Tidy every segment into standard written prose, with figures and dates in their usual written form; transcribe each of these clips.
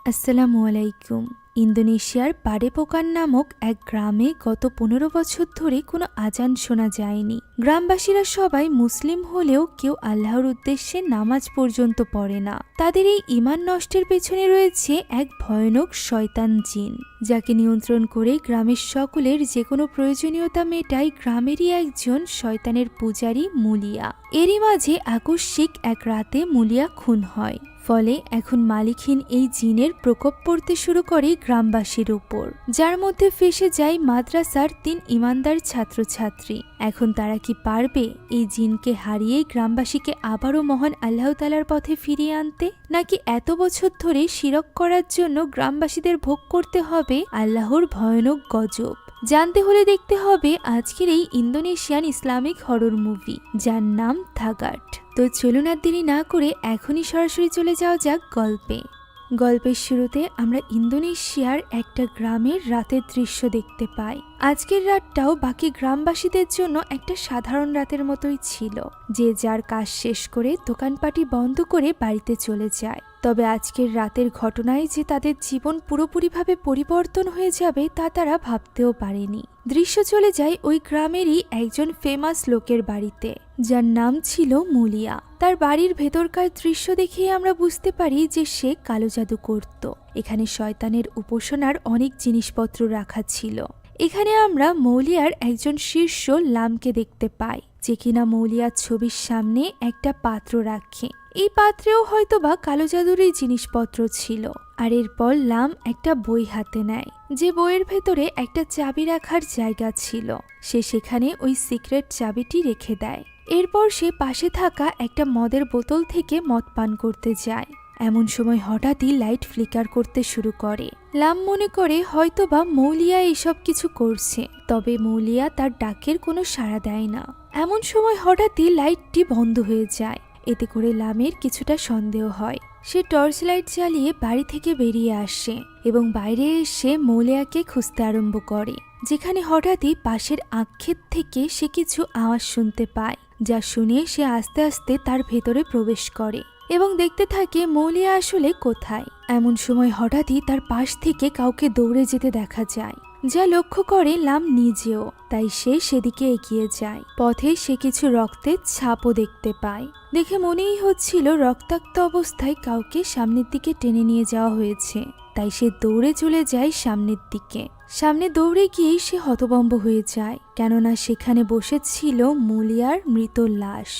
আসসালামু আলাইকুম। ইন্দোনেশিয়ার পাডেপোকান নামক এক গ্রামে গত ১৫ বছর ধরে কোনো আজান শোনা যায়নি। গ্রামবাসীরা সবাই মুসলিম হলেও কেউ আল্লাহর উদ্দেশ্যে নামাজ পর্যন্ত পড়ে না। তাদের এই ঈমান নষ্টের পেছনে রয়েছে এক ভয়ানক শয়তান জিন, যাকে নিয়ন্ত্রণ করে গ্রামের সকলের যে কোনো প্রয়োজনীয়তা মেটায় গ্রামেরই একজন শয়তানের পূজারী মুলিয়া। এরই মাঝে আকস্মিক এক রাতে মুলিয়া খুন হয়। ফলে এখন মালিকহীন এই জিনের প্রকোপ পড়তে শুরু করে গ্রামবাসীর উপর, যার মধ্যে ফেঁসে যায় মাদ্রাসার ৩ ঈমানদার ছাত্রছাত্রী। এখন তারা কি পারবে এই জিনকে হারিয়ে গ্রামবাসীকে আবারও মহান আল্লাহ তাআলার পথে ফিরিয়ে আনতে, নাকি এত বছর ধরে শিরক করার জন্য গ্রামবাসীদের ভোগ করতে হবে আল্লাহর ভয়ানক গজব? জানতে হলে দেখতে হবে আজকের এই ইন্দোনেশিয়ান ইসলামিক হরর মুভি, যার নাম থাগাট। তো চলুন আর দেরি না করে এখনই সরাসরি চলে যাওয়া যাক গল্পে। গল্পের শুরুতে আমরা ইন্দোনেশিয়ার একটা গ্রামের রাতের দৃশ্য দেখতে পাই। আজকের রাতটাও বাকি গ্রামবাসীদের জন্য একটা সাধারণ রাতের মতোই ছিল। যে যার কাজ শেষ করে দোকানপাটি বন্ধ করে বাড়িতে চলে যায়। তবে আজকের রাতের ঘটনায় যে তাদের জীবন পুরোপুরিভাবে পরিবর্তন হয়ে যাবে তা তারা ভাবতেও পারেনি। দৃশ্য চলে যায় ওই গ্রামেরই একজন ফেমাস লোকের বাড়িতে, যার নাম ছিল মুলিয়া। তার বাড়ির ভেতরকার দৃশ্য দেখেই আমরা বুঝতে পারি যে সে কালো জাদু করত। এখানে শয়তানের উপাসনার অনেক জিনিসপত্র রাখা ছিল। এখানে আমরা মৌলিয়ার একজন শীর্ষ লামকে দেখতে পাই, যে কিনা মৌলিয়ার ছবির সামনে একটা পাত্র রাখে। এই পাত্রেও হয়তোবা কালো জাদুরই জিনিসপত্র ছিল। আর এরপর লাম একটা বই হাতে নেয়, যে বইয়ের ভেতরে একটা চাবি রাখার জায়গা ছিল। সে সেখানে ওই সিক্রেট চাবিটি রেখে দেয়। এরপর সে পাশে থাকা একটা মদের বোতল থেকে মদ পান করতে যায়। এমন সময় হঠাৎই লাইট ফ্লিকার করতে শুরু করে। লাম মনে করে হয়তোবা মৌলিয়া এসব কিছু করছে, তবে মৌলিয়া তার ডাকের কোনো সাড়া দেয় না। এমন সময় হঠাৎই লাইটটি বন্ধ হয়ে যায়। এতে করে লামের কিছুটা সন্দেহ হয়। সে টর্চ লাইট জ্বালিয়ে বাড়ি থেকে বেরিয়ে আসে এবং বাইরে এসে মৌলিয়াকে খুঁজতে আরম্ভ করে। যেখানে হঠাৎই পাশের আক্ষেপ থেকে সে কিছু আওয়াজ শুনতে পায়, যা শুনে সে আস্তে আস্তে তার ভেতরে প্রবেশ করে এবং দেখতে থাকে মৌলিয়া আসলে কোথায়। এমন সময় হঠাৎই তার পাশ থেকে কাউকে দৌড়ে যেতে দেখা যায়, যা লক্ষ্য করে লাম নিজেও। তাই সে সেদিকে এগিয়ে যায়। পথে সে কিছু রক্তের ছাপও দেখতে পায়। দেখে মনেই হচ্ছিল রক্তাক্ত অবস্থায় কাউকে সামনের দিকে টেনে নিয়ে যাওয়া হয়েছে। তাই সে দৌড়ে চলে যায় সামনের দিকে। সামনে দৌড়ে গিয়ে সে হতভম্ব হয়ে যায়, কেননা সেখানে বসেছিল মুলিয়ার মৃত লাশ,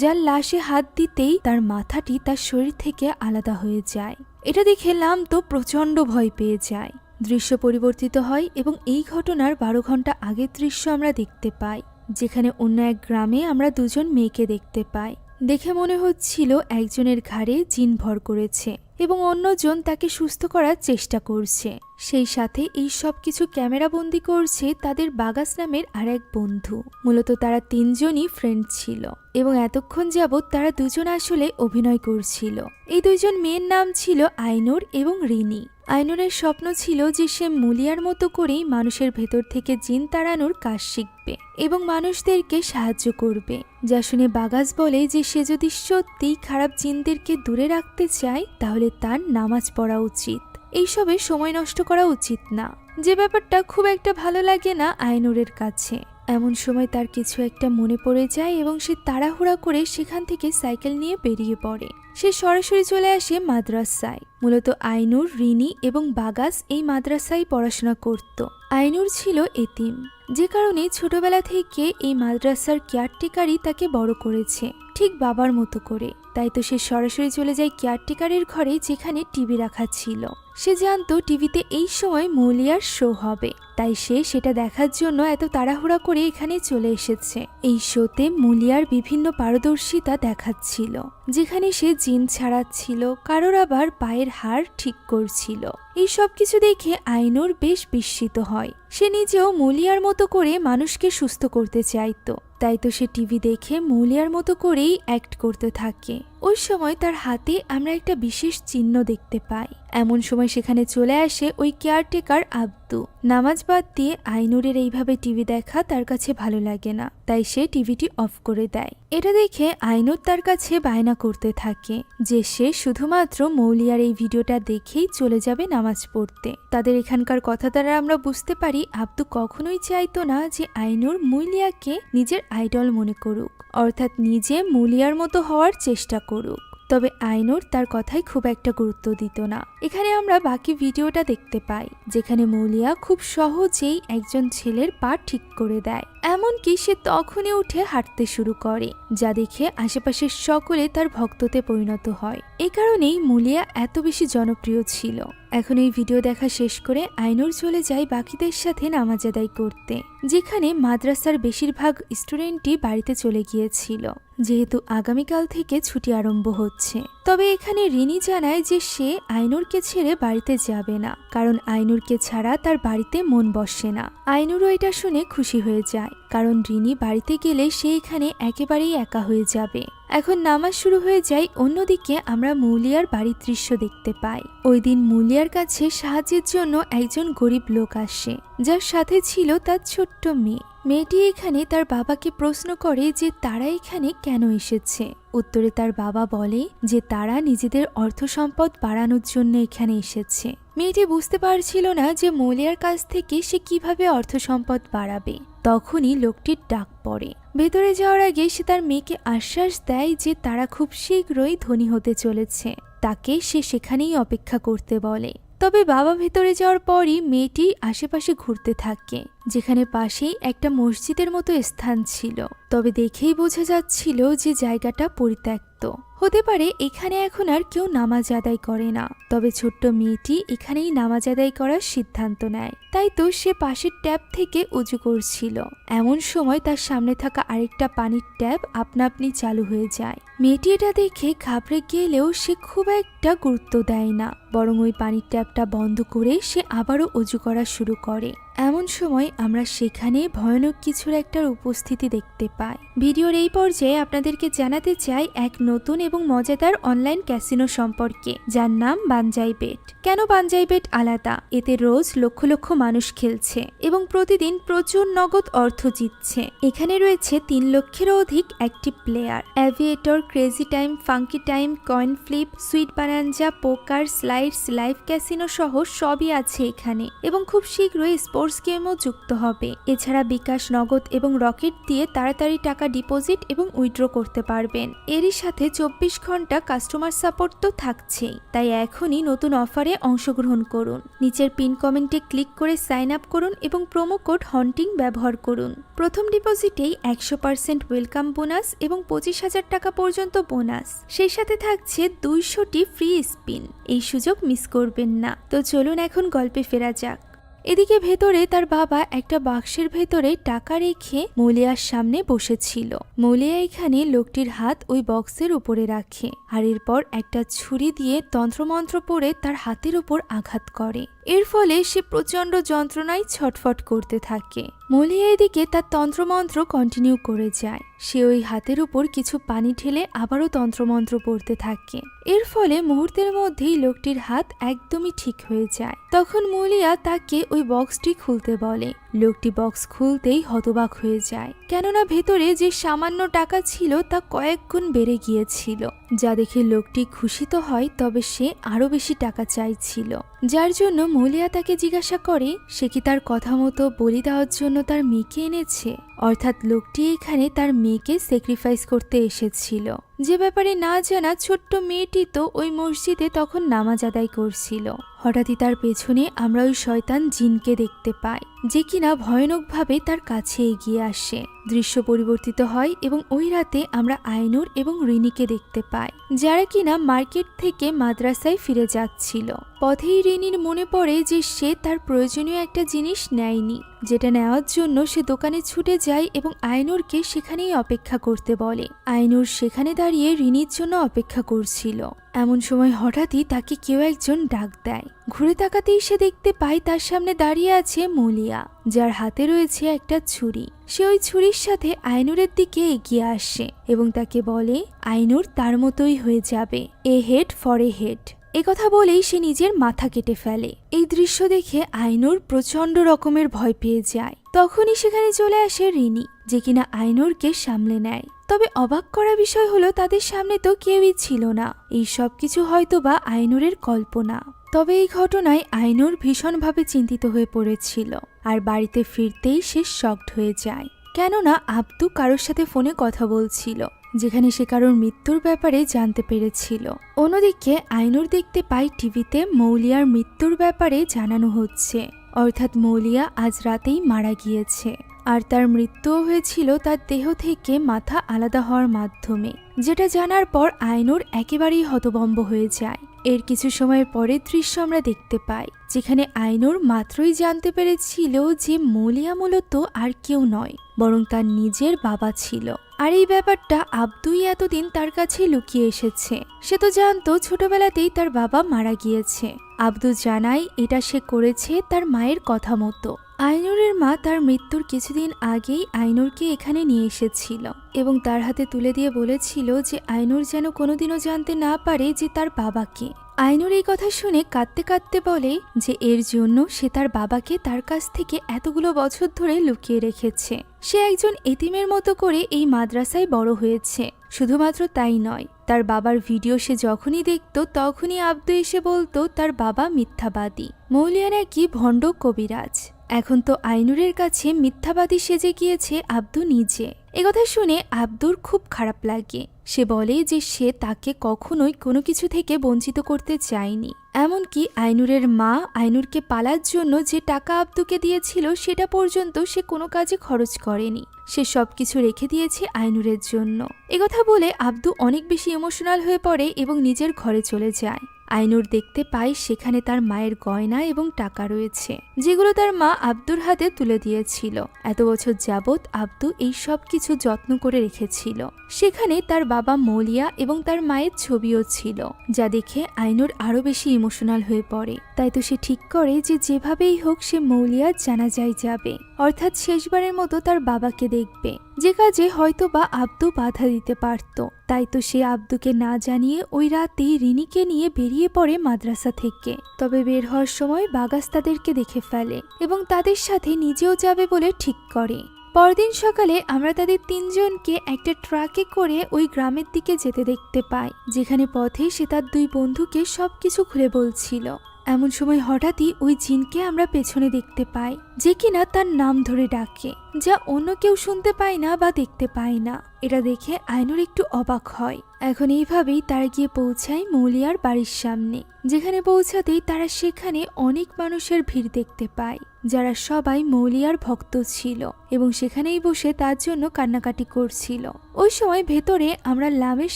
যার লাশে হাত দিতেই তার মাথাটি তার শরীর থেকে আলাদা হয়ে যায়। এটা দেখে লাম তো প্রচণ্ড ভয় পেয়ে যায়। দৃশ্য পরিবর্তিত হয় এবং এই ঘটনার 12 ঘন্টা আগের দৃশ্য আমরা দেখতে পাই, যেখানে অন্য এক গ্রামে আমরা দুজন মেয়েকে দেখতে পাই। দেখে মনে হচ্ছিল একজনের ঘাড়ে জিন ভর করেছে এবং অন্যজন তাকে সুস্থ করার চেষ্টা করছে। সেই সাথে এই সব কিছু ক্যামেরাবন্দি করছে তাদের বাগাস নামের আর এক বন্ধু। মূলত তারা 3 জনই ফ্রেন্ড ছিল এবং এতক্ষণ যাবৎ তারা দুজন আসলে অভিনয় করছিল। এই 2 জন মেয়ের নাম ছিল আইনুর এবং রিনি। আইনুরের স্বপ্ন ছিল যে সে মুলিয়ার মতো করেই মানুষের ভেতর থেকে জিন তাড়ানোর কাজ শিখবে এবং মানুষদেরকে সাহায্য করবে। যা শুনে বাগাস বলে যে সে যদি সত্যিই খারাপ জিনদেরকে দূরে রাখতে চায় তাহলে তার নামাজ পড়া উচিত, এইসবে সময় নষ্ট করা উচিত না। যে ব্যাপারটা খুব একটা ভালো লাগে না আইনুরের কাছে। এমন সময় তার কিছু একটা মনে পড়ে যায় এবং সে তাড়াহুড়া করে সেখান থেকে সাইকেল নিয়ে বেরিয়ে পড়ে। সে সরাসরি চলে আসে মাদ্রাসায়। মূলত আইনুর, রিনি এবং বাগাস এই মাদ্রাসায় পড়াশোনা করত। আইনুর ছিল এতিম, যে কারণে ছোটবেলা থেকে এই মাদ্রাসার কেয়ারটেকারই তাকে বড় করেছে, ঠিক বাবার মতো করে। তাই তো সে সরাসরি চলে যায় কেয়ারটেকারের ঘরে, যেখানে টিভি রাখা ছিল। সে জানতো টিভিতে এই সময় মৌলিয়ার শো হবে, তাই সে সেটা দেখার জন্য এত তাড়াহুড়া করে এখানে চলে এসেছে। এই শোতে মুলিয়ার বিভিন্ন পারদর্শিতা দেখাচ্ছিল, যেখানে সে জিন ছাড়াচ্ছিল, কারোর আবার পায়ের হাড় ঠিক করছিল। এই সব কিছু দেখে আইনুর বেশ বিস্মিত হয়। সে নিজেও মুলিয়ার মতো করে মানুষকে সুস্থ করতে চাইতো। তাই তো সে টিভি দেখে মৌলিয়ার মতো করেই অ্যাক্ট করতে থাকে। ওই সময় তার হাতে আমরা একটা বিশেষ চিহ্ন দেখতে পাই। এমন সময় সেখানে চলে আসে ওই কেয়ারটেকার আব্দু। নামাজ বাদ দিয়ে আইনুরের এইভাবে টিভি দেখা তার কাছে ভালো লাগে না, তাই সে টিভিটি অফ করে দেয়। এটা দেখে আইনুর তার কাছে বায়না করতে থাকে যে সে শুধুমাত্র মৌলিয়ার এই ভিডিওটা দেখেই চলে যাবে নামাজ পড়তে। তাদের এখানকার কথা দ্বারা আমরা বুঝতে পারি আব্দু কখনোই চাইতো না যে আইনুর মৌলিয়াকে নিজের আইডল মনে করুক, অর্থাৎ নিজে মৌলিয়ার মতো হওয়ার চেষ্টা করুক। তবে আইনুর তার কথাই খুব একটা গুরুত্ব দিত না। এখানে আমরা বাকি ভিডিওটা দেখতে পাই যেখানে মৌলিয়া খুব সহজেই একজন ছেলের পা ঠিক করে দেয়, এমনকি সে তখনই উঠে হাঁটতে শুরু করে, যা দেখে আশেপাশের সকলে তার ভক্ততে পরিণত হয়। এ কারণেই মৌলিয়া এত বেশি জনপ্রিয় ছিল। এখন এই ভিডিও দেখা শেষ করে আইনুর চলে যায় বাকিদের সাথে নামাজ আদায় করতে, যেখানে মাদ্রাসার বেশিরভাগ স্টুডেন্টই বাড়িতে চলে গিয়েছিল, যেহেতু আগামীকাল থেকে ছুটি আরম্ভ হচ্ছে। তবে এখানে রিনি জানায় যে সে আইনুরকে ছেড়ে বাড়িতে যাবে না, কারণ আইনুরকে ছাড়া তার বাড়িতে মন বসে না। আইনুরও এটা শুনে খুশি হয়ে যায়, কারণ রিনি বাড়িতে গেলে সে এখানে একেবারেই একা হয়ে যাবে। এখন নামাজ শুরু হয়ে যায়। অন্যদিকে আমরা মৌলিয়ার বাড়ির দৃশ্য দেখতে পাই। ওই দিন মৌলিয়ার কাছে সাহায্যের জন্য একজন গরিব লোক আসে, যার সাথে ছিল তার ছোট্ট মেয়ে। মেয়েটি এখানে তার বাবাকে প্রশ্ন করে যে তারা এখানে কেন এসেছে। উত্তরে তার বাবা বলে যে তারা নিজেদের অর্থ সম্পদ বাড়ানোর জন্য এখানে এসেছে। মেয়েটি বুঝতে পারছিল না যে মৌলিয়ার কাছ থেকে সে কিভাবে অর্থ সম্পদ বাড়াবে। তখনই লোকটির ডাক পড়ে। ভেতরে যাওয়ার আগে সে তার মেয়েকে আশ্বাস দেয় যে তারা খুব শীঘ্রই ধনী হতে চলেছে, তাকে সে সেখানেই অপেক্ষা করতে বলে। তবে বাবা ভেতরে যাওয়ার পরই মেয়েটি আশেপাশে ঘুরতে থাকে, যেখানে পাশেই একটা মসজিদের মতো স্থান ছিল। তবে দেখেই বোঝা যাচ্ছিল যে জায়গাটা পরিত্যক্ত। হতে পারে এখানে এখন আর কেউ নামাজ আদায় করে না। তবে ছোট্ট মেয়েটি এখানেই নামাজ আদায় করার সিদ্ধান্ত নেয়। তাই তো সে পাশের ট্যাপ থেকে উজু করছিল। এমন সময় তার সামনে থাকা আরেকটা পানির ট্যাপ আপনা আপনি চালু হয়ে যায়। মেয়েটি এটা দেখে ঘাবড়ে গেলেও সে খুব একটা গুরুত্ব দেয় না, বরং ওই পানির ট্যাপটা বন্ধ করে সে আবারও উজু করা শুরু করে। এমন সময় আমরা সেখানে ভয়ানক কিছুর একটার উপস্থিতি দেখতে পাই। ভিডিওর এই পর্যায়ে আপনাদেরকে জানাতে চাই এক নতুন এবং মজাদার অনলাইন ক্যাসিনো সম্পর্কে, যার নাম বানজাই বেট। কেন বানজাই বেট আলাদা? এতে রোজ লক্ষ লক্ষ মানুষ খেলছে এবং প্রতিদিন প্রচুর নগদ অর্থ জিতছে। এখানে রয়েছে 3 লক্ষেরও অধিক active player. Aviator, crazy time, funky time, coin flip, sweet bonanza, poker, slides, live casino সহ সবই আছে এখানে, এবং খুব শীঘ্রই স্পোর্টস গেমও যুক্ত হবে। এছাড়া বিকাশ, নগদ এবং রকেট দিয়ে তাড়াতাড়ি টাকা ডিপোজিট এবং উইথড্র করতে পারবেন। এরই সাথে 24 ঘন্টা কাস্টমার সাপোর্ট তো থাকছেই। তাই এখনই নতুন অফারে অংশগ্রহণ করুন। নিচের পিন কমেন্টে ক্লিক করে সাইন আপ করুন এবং প্রোমো কোড হন্টিং ব্যবহার করুন। প্রথম ডিপোজিটেই 100% ওয়েলকাম বোনাস এবং 25,000 টাকা পর্যন্ত বোনাস। সেই সাথে থাকছে 200টি ফ্রি স্পিন। এই সুযোগ মিস করবেন না। তো চলুন এখন গল্পে ফেরা যাক। এদিকে ভেতরে তার বাবা একটা বাক্সের ভেতরে টাকা রেখে মৌলিয়ার সামনে বসেছিল। মৌলিয়া এখানে লোকটির হাত ওই বক্সের উপরে রাখে, আর এরপর একটা ছুরি দিয়ে তন্ত্রমন্ত্র পড়ে তার হাতের উপর আঘাত করে। এর ফলে সে প্রচন্ড যন্ত্রণায় ছটফট করতে থাকে। মৌলিয়া এদিকে তার তন্ত্রমন্ত্র কন্টিনিউ করে যায়। সে ওই হাতের উপর কিছু পানি ঢেলে আবারও তন্ত্রমন্ত্র পড়তে থাকে। এর ফলে মুহূর্তের মধ্যেই লোকটির হাত একদমই ঠিক হয়ে যায়। তখন মৌলিয়া তাকে ওই বক্সটি খুলতে বলে। লোকটি বক্স খুলতেই হতবাক হয়ে যায়, কেননা ভেতরে যে সামান্য টাকা ছিল তা কয়েক গুণ বেড়ে গিয়েছিল। যা দেখে লোকটি খুশি তো হয়, তবে সে আরো বেশি টাকা চাইছিল। যার জন্য মৌলিয়া তাকে জিজ্ঞাসা করে সে কি তার কথা মতো বলি দেওয়ার জন্য তার মেয়েকে এনেছে। অর্থাৎ লোকটি এখানে তার মেয়েকে স্যাক্রিফাইস করতে এসেছিল। যে ব্যাপারে না জানা ছোট্ট মেয়েটি তো ওই মসজিদে তখন নামাজ আদায় করছিল। হঠাৎই তার পেছনে আমরা ওই শয়তান জিনকে দেখতে পাই, যে কিনা ভয়ানকভাবে তার কাছে এগিয়ে আসে। দৃশ্য পরিবর্তিত হয় এবং ওই রাতে আমরা আইনুর এবং রিনিকে দেখতে পাই, যারা কিনা মার্কেট থেকে মাদ্রাসায় ফিরে যাচ্ছিল। পথেই রিনির মনে পড়ে যে সে তার প্রয়োজনীয় একটা জিনিস নেয়নি, যেটা নেওয়ার জন্য সে দোকানে ছুটে যায় এবং আইনুরকে সেখানেই অপেক্ষা করতে বলে। আইনুর সেখানে দাঁড়িয়ে রিনির জন্য অপেক্ষা করছিল। এমন সময় হঠাৎই তাকে কেউ একজন ডাক দেয়। ঘুরে তাকাতেই সে দেখতে পায় তার সামনে দাঁড়িয়ে আছে মৌলিয়া, যার হাতে রয়েছে একটা ছুরি। সে ওই ছুরির সাথে আইনুরের দিকে এগিয়ে আসে এবং তাকে বলে আইনুর তার মতোই হয়ে যাবে, এ হেড ফর এ হেড। একথা বলেই সে নিজের মাথা কেটে ফেলে। এই দৃশ্য দেখে আইনুর প্রচন্ড রকমের ভয় পেয়ে যায়। তখনই সেখানে চলে আসে রিনি, যে কিনা আইনুরকে সামলে নেয়। তবে অবাক করা বিষয় হলো তাদের সামনে তো কেউই ছিল না। এই সব কিছু হয়তো বা আইনুরের কল্পনা। তবে এই ঘটনায় আইনুর ভীষণভাবে চিন্তিত হয়ে পড়েছিল, আর বাড়িতে ফিরতেই সে শকড হয়ে যায়। কেননা আব্দু কারোর সাথে ফোনে কথা বলছিল, যেখানে সে কারোর মৃত্যুর ব্যাপারে জানতে পেরেছিল। অন্যদিকে আইনুর দেখতে পায় টিভিতে মৌলিয়ার মৃত্যুর ব্যাপারে জানানো হচ্ছে, অর্থাৎ মৌলিয়া আজ রাতেই মারা গিয়েছে। আর তার মৃত্যুও হয়েছিল তার দেহ থেকে মাথা আলাদা হওয়ার মাধ্যমে। যেটা জানার পর আইনুর একেবারেই হতভম্ব হয়ে যায়। এর কিছু সময়ের পরের দৃশ্য আমরা দেখতে পাই, যেখানে আইনুর মাত্রই জানতে পেরেছিল যে মৌলিয়া মূলত আর কেউ নয়, বরং তার নিজের বাবা ছিল। আর এই ব্যাপারটা আব্দুই এতদিন তার কাছে লুকিয়ে এসেছে। সে তো জানতো ছোটবেলাতেই তার বাবা মারা গিয়েছে। আব্দু জানায় এটা সে করেছে তার মায়ের কথা মতো। আইনুরের মা তার মৃত্যুর কিছুদিন আগেই আইনুরকে এখানে নিয়ে এসেছিল এবং তার হাতে তুলে দিয়ে বলেছিল যে আইনুর যেন কোনোদিনও জানতে না পারে যে তার বাবাকে। আইনুর এই কথা শুনে কাঁদতে কাঁদতে বলে যে এর জন্য সে তার বাবাকে তার কাছ থেকে এতগুলো বছর ধরে লুকিয়ে রেখেছে। সে একজন এতিমের মতো করে এই মাদ্রাসায় বড় হয়েছে। শুধুমাত্র তাই নয়, তার বাবার ভিডিও সে যখনই দেখত তখনই আব্দু এসে বলতো তার বাবা মিথ্যাবাদী, মৌলিয়া নাকি ভণ্ড কবিরাজ। এখন তো আইনুরের কাছে মিথ্যাবাদী সেজে গিয়েছে আব্দু নিজে। একথা শুনে আব্দুর খুব খারাপ লাগে। সে বলে যে সে তাকে কখনোই কোনো কিছু থেকে বঞ্চিত করতে চায়নি। এমনকি আইনুরের মা আইনুরকে পালার জন্য যে টাকা আব্দুকে দিয়েছিল সেটা পর্যন্ত সে কোনো কাজে খরচ করেনি। সে সবকিছু রেখে দিয়েছে আইনুরের জন্য। একথা বলে আব্দু অনেক বেশি ইমোশনাল হয়ে পড়ে এবং নিজের ঘরে চলে যায়। আইনুর দেখতে পায় সেখানে তার মায়ের গয়না এবং টাকা রয়েছে, যেগুলো তার মা আব্দুর হাতে তুলে দিয়েছিল। এত বছর যাবৎ আব্দু এই সব কিছু যত্ন করে রেখেছিল। সেখানে তার বাবা মৌলিয়া এবং তার মায়ের ছবিও ছিল, যা দেখে আইনুর আরো বেশি ইমোশনাল হয়ে পড়ে। তাই তো সে ঠিক করে যে যেভাবেই হোক সে মৌলিয়ার জানাজায় যাবে, অর্থাৎ শেষবারের মতো তার বাবাকে দেখবে, যে কাজে হয়তো বা আব্দু বাধা দিতে পারত। তাই তো সে আব্দুকে না জানিয়ে ওই রাতেই রিনিকে নিয়ে বেরিয়ে পড়ে মাদ্রাসা থেকে। তবে বের হওয়ার সময় বাগাস তাদেরকে দেখে ফেলে এবং তাদের সাথে নিজেও যাবে বলে ঠিক করে। পরদিন সকালে আমরা তাদের তিনজনকে একটা ট্রাকে করে ওই গ্রামের দিকে যেতে দেখতে পাই, যেখানে পথে সে তার দুই বন্ধুকে সবকিছু খুলে বলছিল। এমন সময় হঠাৎই ওই জিনকে আমরা পেছনে দেখতে পাই, যে কিনা তার নাম ধরে ডাকে, যা অন্য কেউ শুনতে পায় না বা দেখতে পায় না। এটা দেখে আইনুর একটু অবাক হয়। এখন এইভাবেই তারা গিয়ে পৌঁছায় মৌলিয়ার বাড়ির সামনে, যেখানে পৌঁছাতেই তারা সেখানে অনেক মানুষের ভিড় দেখতে পায়, যারা সবাই মৌলিয়ার ভক্ত ছিল এবং সেখানেই বসে তার জন্য কান্নাকাটি করছিল। ওই সময় ভেতরে আমরা লামের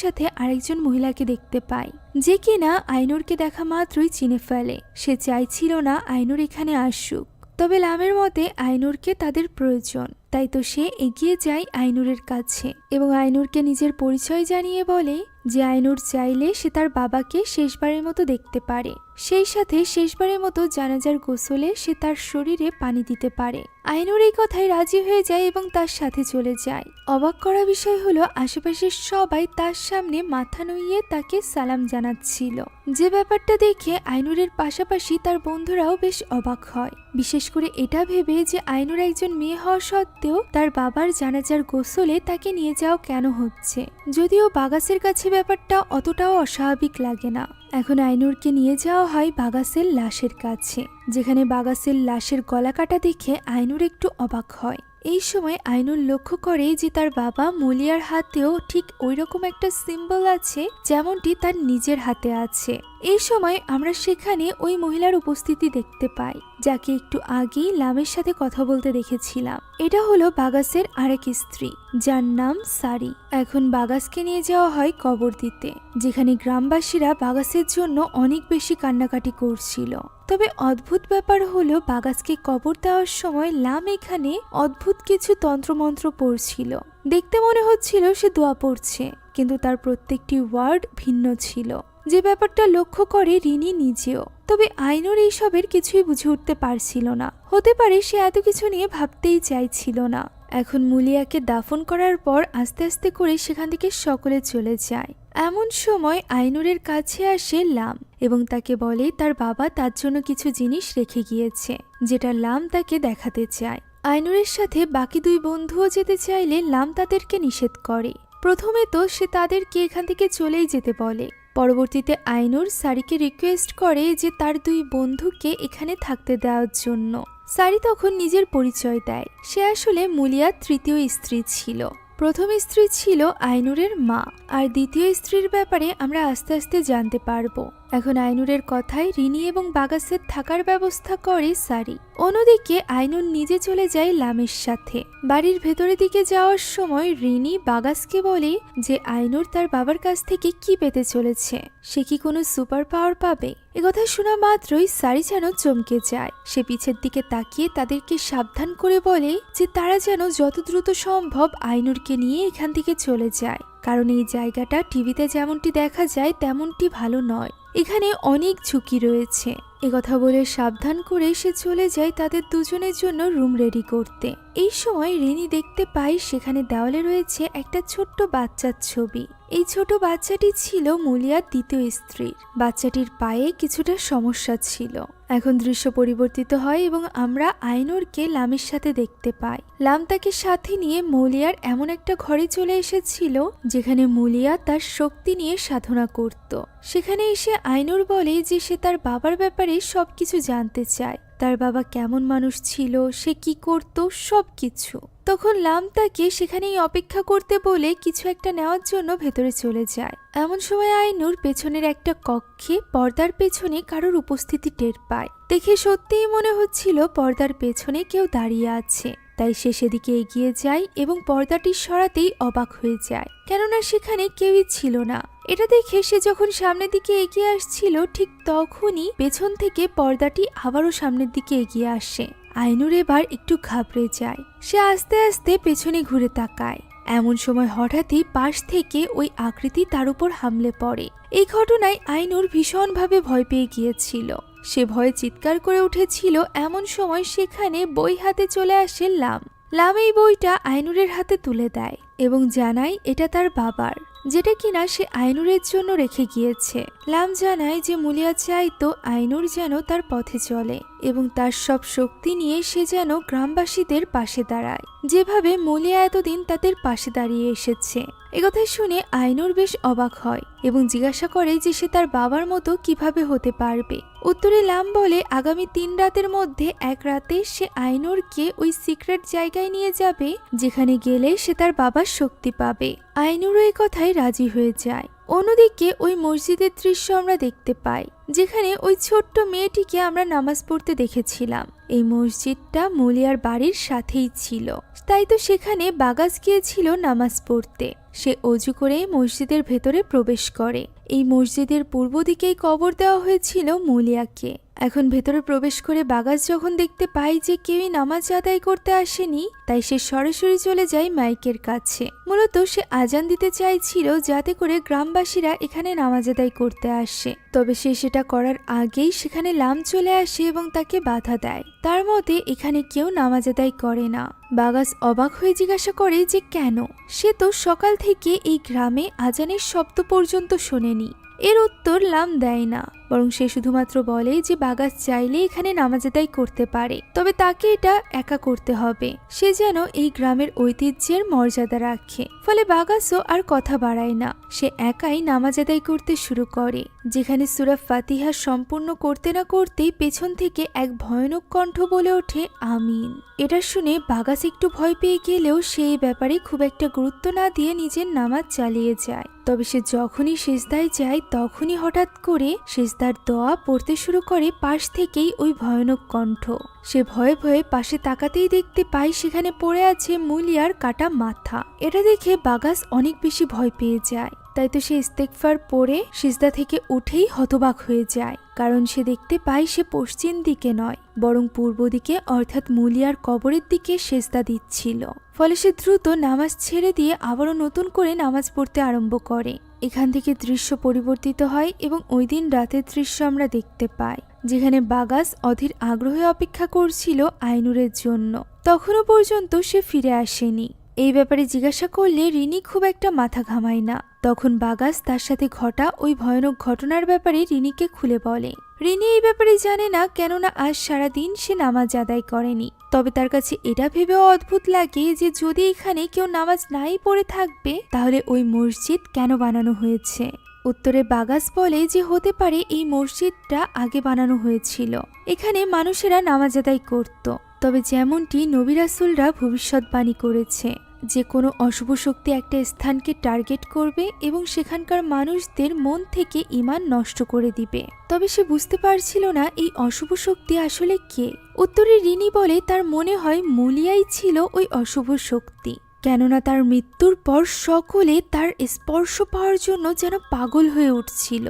সাথে আরেকজন মহিলাকে দেখতে পাই, যে কিনা আইনুরকে দেখা মাত্রই চিনে ফেলে। সে চাইছিল না আইনুর এখানে আসুক, তবে লামের মতে আইনুরকে তাদের প্রয়োজন। তাই তো সে এগিয়ে যায় আইনুরের কাছে এবং আইনুরকে নিজের পরিচয় জানিয়ে বলে যে আইনুর চাইলে সে তার বাবাকে শেষবারের মতো দেখতে পারে, সেই সাথে শেষবারের মতো জানাজার গোসলে সে তার শরীরে পানি দিতে পারে। আইনুর এই কথায় রাজি হয়ে যায় এবং তার সাথে চলে যায়। অবাক করা বিষয় হলো আশেপাশের সবাই তার সামনে মাথা নুইয়ে তাকে সালাম জানাচ্ছিল, যে ব্যাপারটা দেখে আইনুরের পাশাপাশি তার বন্ধুরাও বেশ অবাক হয়, বিশেষ করে এটা ভেবে যে আইনুর একজন মেয়ে হওয়া সত্ত্বেও তার বাবার জানাজার গোসলে তাকে নিয়ে যাওয়া কেন হচ্ছে। যদিও বাগাসের কাছে ব্যাপারটা অতটাও অস্বাভাবিক লাগে না। এখন আইনুরকে নিয়ে যাওয়া হয় বাগাসের লাশের কাছে, যেখানে বাগাসের লাশের গলা কাটা দেখে আইনুর একটু অবাক হয়। এই সময় আইনুর লক্ষ্য করে যে তার বাবা মৌলিয়ার হাতেও ঠিক ওইরকম একটা সিম্বল আছে, যেমনটি তার নিজের হাতে আছে। এই সময় আমরা সেখানে ওই মহিলার উপস্থিতি দেখতে পাই, যাকে একটু আগেই লামের সাথে কথা বলতে দেখেছিলাম। এটা হলো বাগাসের আরেক স্ত্রী, যার নাম সারি। এখন বাগাসকে নিয়ে যাওয়া হয় কবর দিতে, যেখানে গ্রামবাসীরা বাগাসের জন্য অনেক বেশি কান্নাকাটি করছিল। তবে অদ্ভুত ব্যাপার হলো বাগাসকে কবর দেওয়ার সময় লাম এখানে অদ্ভুত কিছু তন্ত্রমন্ত্র পড়ছিল। দেখতে মনে হচ্ছিল সে দোয়া পড়ছে, কিন্তু তার প্রত্যেকটি ওয়ার্ড ভিন্ন ছিল, যে ব্যাপারটা লক্ষ্য করে রিনি নিজেও। তবে আইনুর এইসবের কিছুই বুঝে উঠতে পারছিল না। হতে পারে সে এত কিছু নিয়ে ভাবতেই চাইছিল না। এখন মুলিয়াকে দাফন করার পর আস্তে আস্তে করে সেখান থেকে সকলে চলে যায়। এমন সময় আইনুরের কাছে আসে লাম এবং তাকে বলে তার বাবা তার জন্য কিছু জিনিস রেখে গিয়েছে, যেটা লাম তাকে দেখাতে চায়। আইনুরের সাথে বাকি দুই বন্ধুও যেতে চাইলে লাম তাদেরকে নিষেধ করে। প্রথমে তো সে তাদেরকে এখান থেকে চলেই যেতে বলে। পরবর্তীতে আইনুর সারিকে রিকোয়েস্ট করে যে তার দুই বন্ধুকে এখানে থাকতে দেওয়ার জন্য। সারি তখন নিজের পরিচয় দেয়। সে আসলে মুলিয়ার তৃতীয় স্ত্রী ছিল। প্রথম স্ত্রী ছিল আইনুরের মা, আর দ্বিতীয় স্ত্রীর ব্যাপারে আমরা আস্তে আস্তে জানতে পারবো। এখন আইনুরের কথায় রিনি এবং বাগাসের থাকার ব্যবস্থা করে সারি। অন্যদিকে আইনুর নিজে চলে যায় লামের সাথে। বাড়ির ভেতরের দিকে যাওয়ার সময় রিনি বাগাসকে বলে যে আইনুর তার বাবার কাছ থেকে কি পেতে চলেছে, সে কি কোনো সুপার পাওয়ার পাবে। একথা শোনা মাত্রই সারি যেন চমকে যায়। সে পিছের দিকে তাকিয়ে তাদেরকে সাবধান করে বলে যে তারা যেন যত দ্রুত সম্ভব আইনুরকে নিয়ে এখান থেকে চলে যায়, কারণ এই জায়গাটা টিভিতে যেমনটি দেখা যায় তেমনটি ভালো নয়, এখানে অনেক ঝুঁকি রয়েছে। একথা বলে সাবধান করে সে চলে যায় তাদের দুজনের জন্য রুম রেডি করতে। এই সময় রিনি দেখতে পায় সেখানে দেওয়ালে রয়েছে একটা ছোট্ট বাচ্চার ছবি। এই ছোট বাচ্চাটি ছিল মুলিয়ার দ্বিতীয় স্ত্রীর। বাচ্চাটির পায়ে কিছুটা সমস্যা ছিল। এখন দৃশ্য পরিবর্তিত হয় এবং আমরা আইনুরকে লামের সাথে দেখতে পাই। লাম তাকে সাথে নিয়ে মুলিয়ার এমন একটা ঘরে চলে এসেছিল যেখানে মুলিয়া তার শক্তি নিয়ে সাধনা করত। সেখানে এসে আইনুর বলে যে সে তার বাবার ব্যাপারে সবকিছু জানতে চায়, তার বাবা কেমন মানুষ ছিল, সে কি করত, সবকিছু। তখন লাম তাকে সেখানেই অপেক্ষা করতে বলে কিছু একটা নেওয়ার জন্য ভেতরে চলে যায়। এমন সময় আইনুর পেছনের একটা কক্ষে পর্দার পেছনে কারোর উপস্থিতি টের পায়। দেখে সত্যিই মনে হচ্ছিল পর্দার পেছনে কেউ দাঁড়িয়ে আছে। তাই সে সেদিকে এগিয়ে যায় এবং পর্দাটি সরাতেই অবাক হয়ে যায়, কেননা সেখানে কেউই ছিল না। এটা দেখে সে যখন সামনের দিকে এগিয়ে আসছিল ঠিক তখনই পেছন থেকে পর্দাটি আবারও সামনের দিকে এগিয়ে আসে। আইনুর এবার একটু ঘাবড়ে যায়। সে আস্তে আস্তে পেছনে ঘুরে তাকায়। এমন সময় হঠাৎই পাশ থেকে ওই আকৃতি তার উপর হামলে পড়ে। এই ঘটনায় আইনুর ভীষণভাবে ভয় পেয়ে গিয়েছিল। সে ভয়ে চিৎকার করে উঠেছিল। এমন সময় সেখানে বই হাতে চলে আসে লাম। লাম এই বইটা আইনুরের হাতে তুলে দেয় এবং জানায় এটা তার বাবার, যেটা কিনা সে আইনুরের জন্য রেখে গিয়েছে। লাম জানায় যে মুলিয়া চাইতো আইনুর যেন তার পথে চলে এবং তার সব শক্তি নিয়ে সে যেন গ্রামবাসীদের পাশে দাঁড়ায়, যেভাবে মুলিয়া এতদিন তাদের পাশে দাঁড়িয়ে এসেছে। একথা শুনে আইনুর বেশ অবাক হয় এবং জিজ্ঞাসা করে যে সে তার বাবার মতো কিভাবে হতে পারবে। উত্তরে লাম বলে আগামী 3 রাতের মধ্যে এক রাতে সে আইনুরকে ওই সিক্রেট জায়গায় নিয়ে যাবে, যেখানে গেলে সে তার বাবার শক্তি পাবে। আইনুরও এই কথায় রাজি হয়ে যায়। অন্যদিকে ওই মসজিদের দৃশ্য আমরা দেখতে পাই, যেখানে ওই ছোট্ট মেয়েটিকে আমরা নামাজ পড়তে দেখেছিলাম। এই মসজিদটা মুলিয়ার বাড়ির সাথেই ছিল, তাই তো সেখানে বাগাস গিয়েছিল নামাজ পড়তে। সে অজু করে মসজিদের ভেতরে প্রবেশ করে। এই মসজিদের পূর্ব দিকেই কবর দেওয়া হয়েছিল মুলিয়াকে। এখন ভেতরে প্রবেশ করে বাগাস যখন দেখতে পায় যে কেউই নামাজ আদায় করতে আসেনি, তাই সে সরাসরি চলে যায় মাইকের কাছে। মূলত সে আজান দিতে চাইছিল যাতে করে গ্রামবাসীরা এখানে নামাজ আদায় করতে আসে। তবে সে সেটা করার আগেই সেখানে লাম চলে আসে এবং তাকে বাধা দেয়। তার মতে এখানে কেউ নামাজ আদায় করে না। বাগাস অবাক হয়ে জিজ্ঞাসা করে যে কেন, সে তো সকাল থেকে এই গ্রামে আজানের শব্দ পর্যন্ত শোনেনি। এর উত্তর লাম দেয় না, বরং সে শুধুমাত্র বলে যে বাগাস চাইলে এখানে নামাজ আদায় করতে পারে, তবে তাকে এটা একা করতে হবে। সে যেন এই গ্রামের ঐতিহ্যের মর্যাদা রাখে। ফলে বাগাসও আর কথা বাড়ায় না, সে একাই নামাজ আদায় করতে শুরু করে। যেখানে সূরা ফাতিহা সম্পূর্ণ করতে না করতেই পেছন থেকে এক ভয়ানক কণ্ঠ বলে ওঠে আমিন। এটা শুনে বাগাস একটু ভয় পেয়ে গেলেও সে এই ব্যাপারে খুব একটা গুরুত্ব না দিয়ে নিজের নামাজ চালিয়ে যায়। তবে সে যখনই সিজদায় যায় তখনই হঠাৎ করে সিজদার দোয়া পড়তে শুরু করে পাশ থেকেই ওই ভয়ানক কণ্ঠ। সে ভয়ে ভয়ে পাশে তাকাতেই দেখতে পায় সেখানে পড়ে আছে মুলিয়ার কাটা মাথা। এটা দেখে বাগাস অনেক বেশি ভয় পেয়ে যায়। তাই তো সে ইস্তেগফার পড়ে সিজদা থেকে উঠেই হতবাক হয়ে যায়, কারণ সে দেখতে পায় সে পশ্চিম দিকে নয় বরং পূর্ব দিকে অর্থাৎ মুলিয়ার কবরের দিকে সিজদা দিচ্ছিল। ফলে সে দ্রুত নামাজ ছেড়ে দিয়ে আবারও নতুন করে নামাজ পড়তে আরম্ভ করে। এখান থেকে দৃশ্য পরিবর্তিত হয় এবং ওই দিন রাতের দৃশ্য আমরা দেখতে পাই, যেখানে বাগাস অধীর আগ্রহে অপেক্ষা করছিল আইনুরের জন্য। তখনও পর্যন্ত সে ফিরে আসেনি। এই ব্যাপারে জিজ্ঞাসা করলে রিনি খুব একটা মাথা ঘামায় না। তখন বাগাস তার সাথে ঘটা ওই ভয়ানক ঘটনার ব্যাপারে রিনিকে খুলে বলে। রিনি এই ব্যাপারে জানে না, কেননা আজ সারাদিন সে নামাজ আদায় করেনি। তবে তার কাছে এটা ভেবেও অদ্ভুত লাগে যে যদি এখানে কেউ নামাজ নাই পড়ে থাকবে তাহলে ওই মসজিদ কেন বানানো হয়েছে। উত্তরে বাগাস বলে যে হতে পারে এই মসজিদটা আগে বানানো হয়েছিল, এখানে মানুষেরা নামাজ আদায় করত। তবে যেমনটি নবী রাসূলরা ভবিষ্যৎবাণী করেছে যে কোনো অশুভ শক্তি একটা স্থানকে টার্গেট করবে এবং সেখানকার মানুষদের মন থেকে ঈমান নষ্ট করে দিবে। তবে সে বুঝতে পারছিল না এই অশুভ শক্তি আসলে কে। উত্তরে রিনি বলে তার মনে হয় মুলিয়াই ছিল ওই অশুভ শক্তি, কেননা তার মৃত্যুর পর সকলে তার স্পর্শ পাওয়ার জন্য যেন পাগল হয়ে উঠছিল।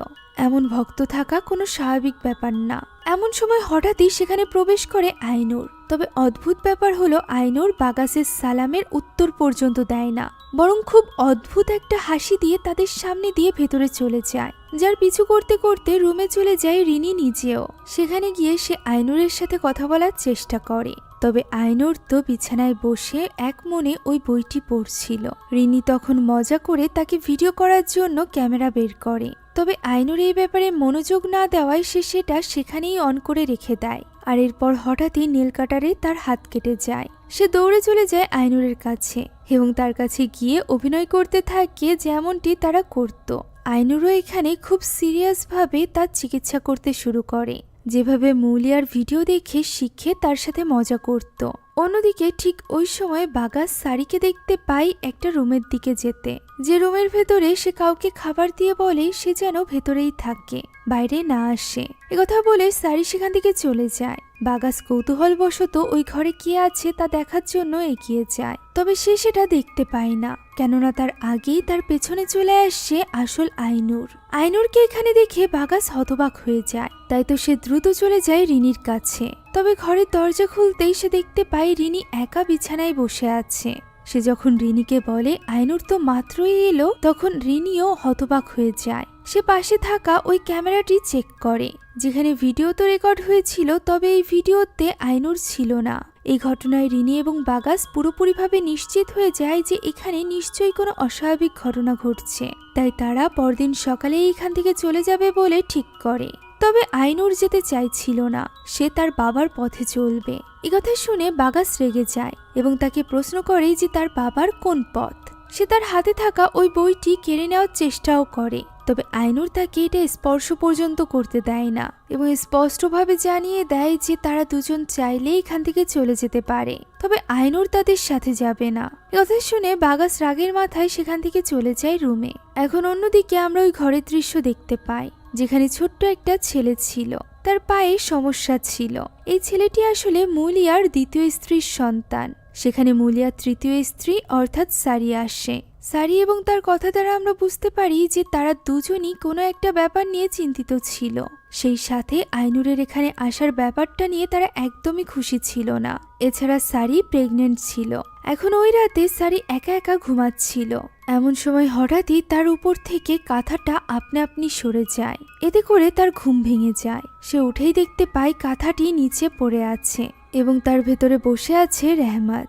এমন ভক্ত থাকা কোনো স্বাভাবিক ব্যাপার না। এমন সময় হঠাৎই সেখানে প্রবেশ করে আইনুর। তবে অদ্ভুত ব্যাপার হলো আইনুর বাগাসের সালামের উত্তর পর্যন্ত দেয় না, বরং খুব অদ্ভুত একটা হাসি দিয়ে তাদের সামনে দিয়ে ভেতরে চলে যায়, যার পিছু করতে করতে রুমে চলে যায় রিনি নিজেও। সেখানে গিয়ে সে আইনুরের সাথে কথা বলার চেষ্টা করে, তবে আইনুর তো বিছানায় বসে এক মনে ওই বইটি পড়ছিল। রিনি তখন মজা করে তাকে ভিডিও করার জন্য ক্যামেরা বের করে, তবে আইনুর এই ব্যাপারে মনোযোগ না দেওয়ায় সে সেটা সেখানেই অন করে রেখে দেয়। আর এরপর হঠাৎই নেল কাটারে তার হাত কেটে যায়। সে দৌড়ে চলে যায় আইনুরের কাছে এবং তার কাছে গিয়ে অভিনয় করতে থাকে যেমনটি তারা করত। আইনুরও এখানে খুব সিরিয়াসভাবে তার চিকিৎসা করতে শুরু করে, যেভাবে মুলিয়ার ভিডিও দেখে শিখে তার সাথে মজা করত। অন্যদিকে ঠিক ওই সময় বাগাস সারিকে দেখতে পাই একটা রুমের দিকে যেতে, যে রুমের ভেতরে সে কাউকে খাবার দিয়ে বলে সে যেন ভেতরেই থাকে, বাইরে না আসে। একথা বলে সারি সেখান থেকে চলে যায়। বাগাস কৌতূহলবশত ওই ঘরে কে আছে তা দেখার জন্য এগিয়ে যায়, তবে সে সেটা দেখতে পায় না, কেননা তার আগেই তার পেছনে চলে আসছে আসল আইনুর। আইনুরকে এখানে দেখে বাগাস হতবাক হয়ে যায়, তাই তো সে দ্রুত চলে যায় রিনির কাছে। তবে ঘরের দরজা খুলতেই সে দেখতে পায় রিনি একা বিছানায় বসে আছে। সে যখন রিনিকে বলে আইনুর তো মাত্রই এলো, তখন রিনিও হতবাক হয়ে যায়। সে পাশে থাকা ওই ক্যামেরাটি চেক করে, যেখানে ভিডিও তো রেকর্ড হয়েছিল, তবে এই ভিডিওতে আইনুর ছিল না। এই ঘটনায় রিনি এবং বাগাস পুরোপুরিভাবে নিশ্চিত হয়ে যায় যে এখানে নিশ্চয়ই কোনো অস্বাভাবিক ঘটনা ঘটছে, তাই তারা পরদিন সকালে এখান থেকে চলে যাবে বলে ঠিক করে। তবে আইনুর যেতে চাইছিল না, সে তার বাবার পথে চলবে। একথা শুনে বাগাস রেগে যায় এবং তাকে প্রশ্ন করে যে তার বাবার কোন পথ। সে তার হাতে থাকা ওই বইটি কেড়ে নেওয়ার চেষ্টাও করে, তবে আইনুর তাকে এটা স্পর্শ পর্যন্ত করতে দেয় না এবং স্পষ্টভাবে জানিয়ে দেয় যে তারা দুজন চাইলে এখান থেকে চলে যেতে পারে, তবে আইনুর তাদের সাথে যাবে না। কথা শুনে বাগাস রাগের মাথায় সেখান থেকে চলে যায় রুমে। এখন অন্যদিকে আমরা ওই ঘরের দৃশ্য দেখতে পাই, যেখানে ছোট্ট একটা ছেলে ছিল, তার পায়ে সমস্যা ছিল। এই ছেলেটি আসলে মুলিয়ার দ্বিতীয় স্ত্রীর সন্তান। সেখানে মুলিয়ার তৃতীয় স্ত্রী অর্থাৎ সারি আসে। সারি এবং তার কথা দ্বারা আমরা বুঝতে পারি যে তারা দুজনই কোনো একটা ব্যাপার নিয়ে চিন্তিত ছিল। সেই সাথে আইনুরের এখানে আসার ব্যাপারটা নিয়ে তারা একদমই খুশি ছিল না। এছাড়া সারি প্রেগনেন্ট ছিল। এখন ওই রাতে সারি একা একা ঘুমাচ্ছিল। এমন সময় হঠাৎই তার উপর থেকে কাঁথাটা আপনা আপনি সরে যায়, এতে করে তার ঘুম ভেঙে যায়। সে উঠেই দেখতে পায় কাঁথাটি নিচে পড়ে আছে এবং তার ভেতরে বসে আছে রেহমাত।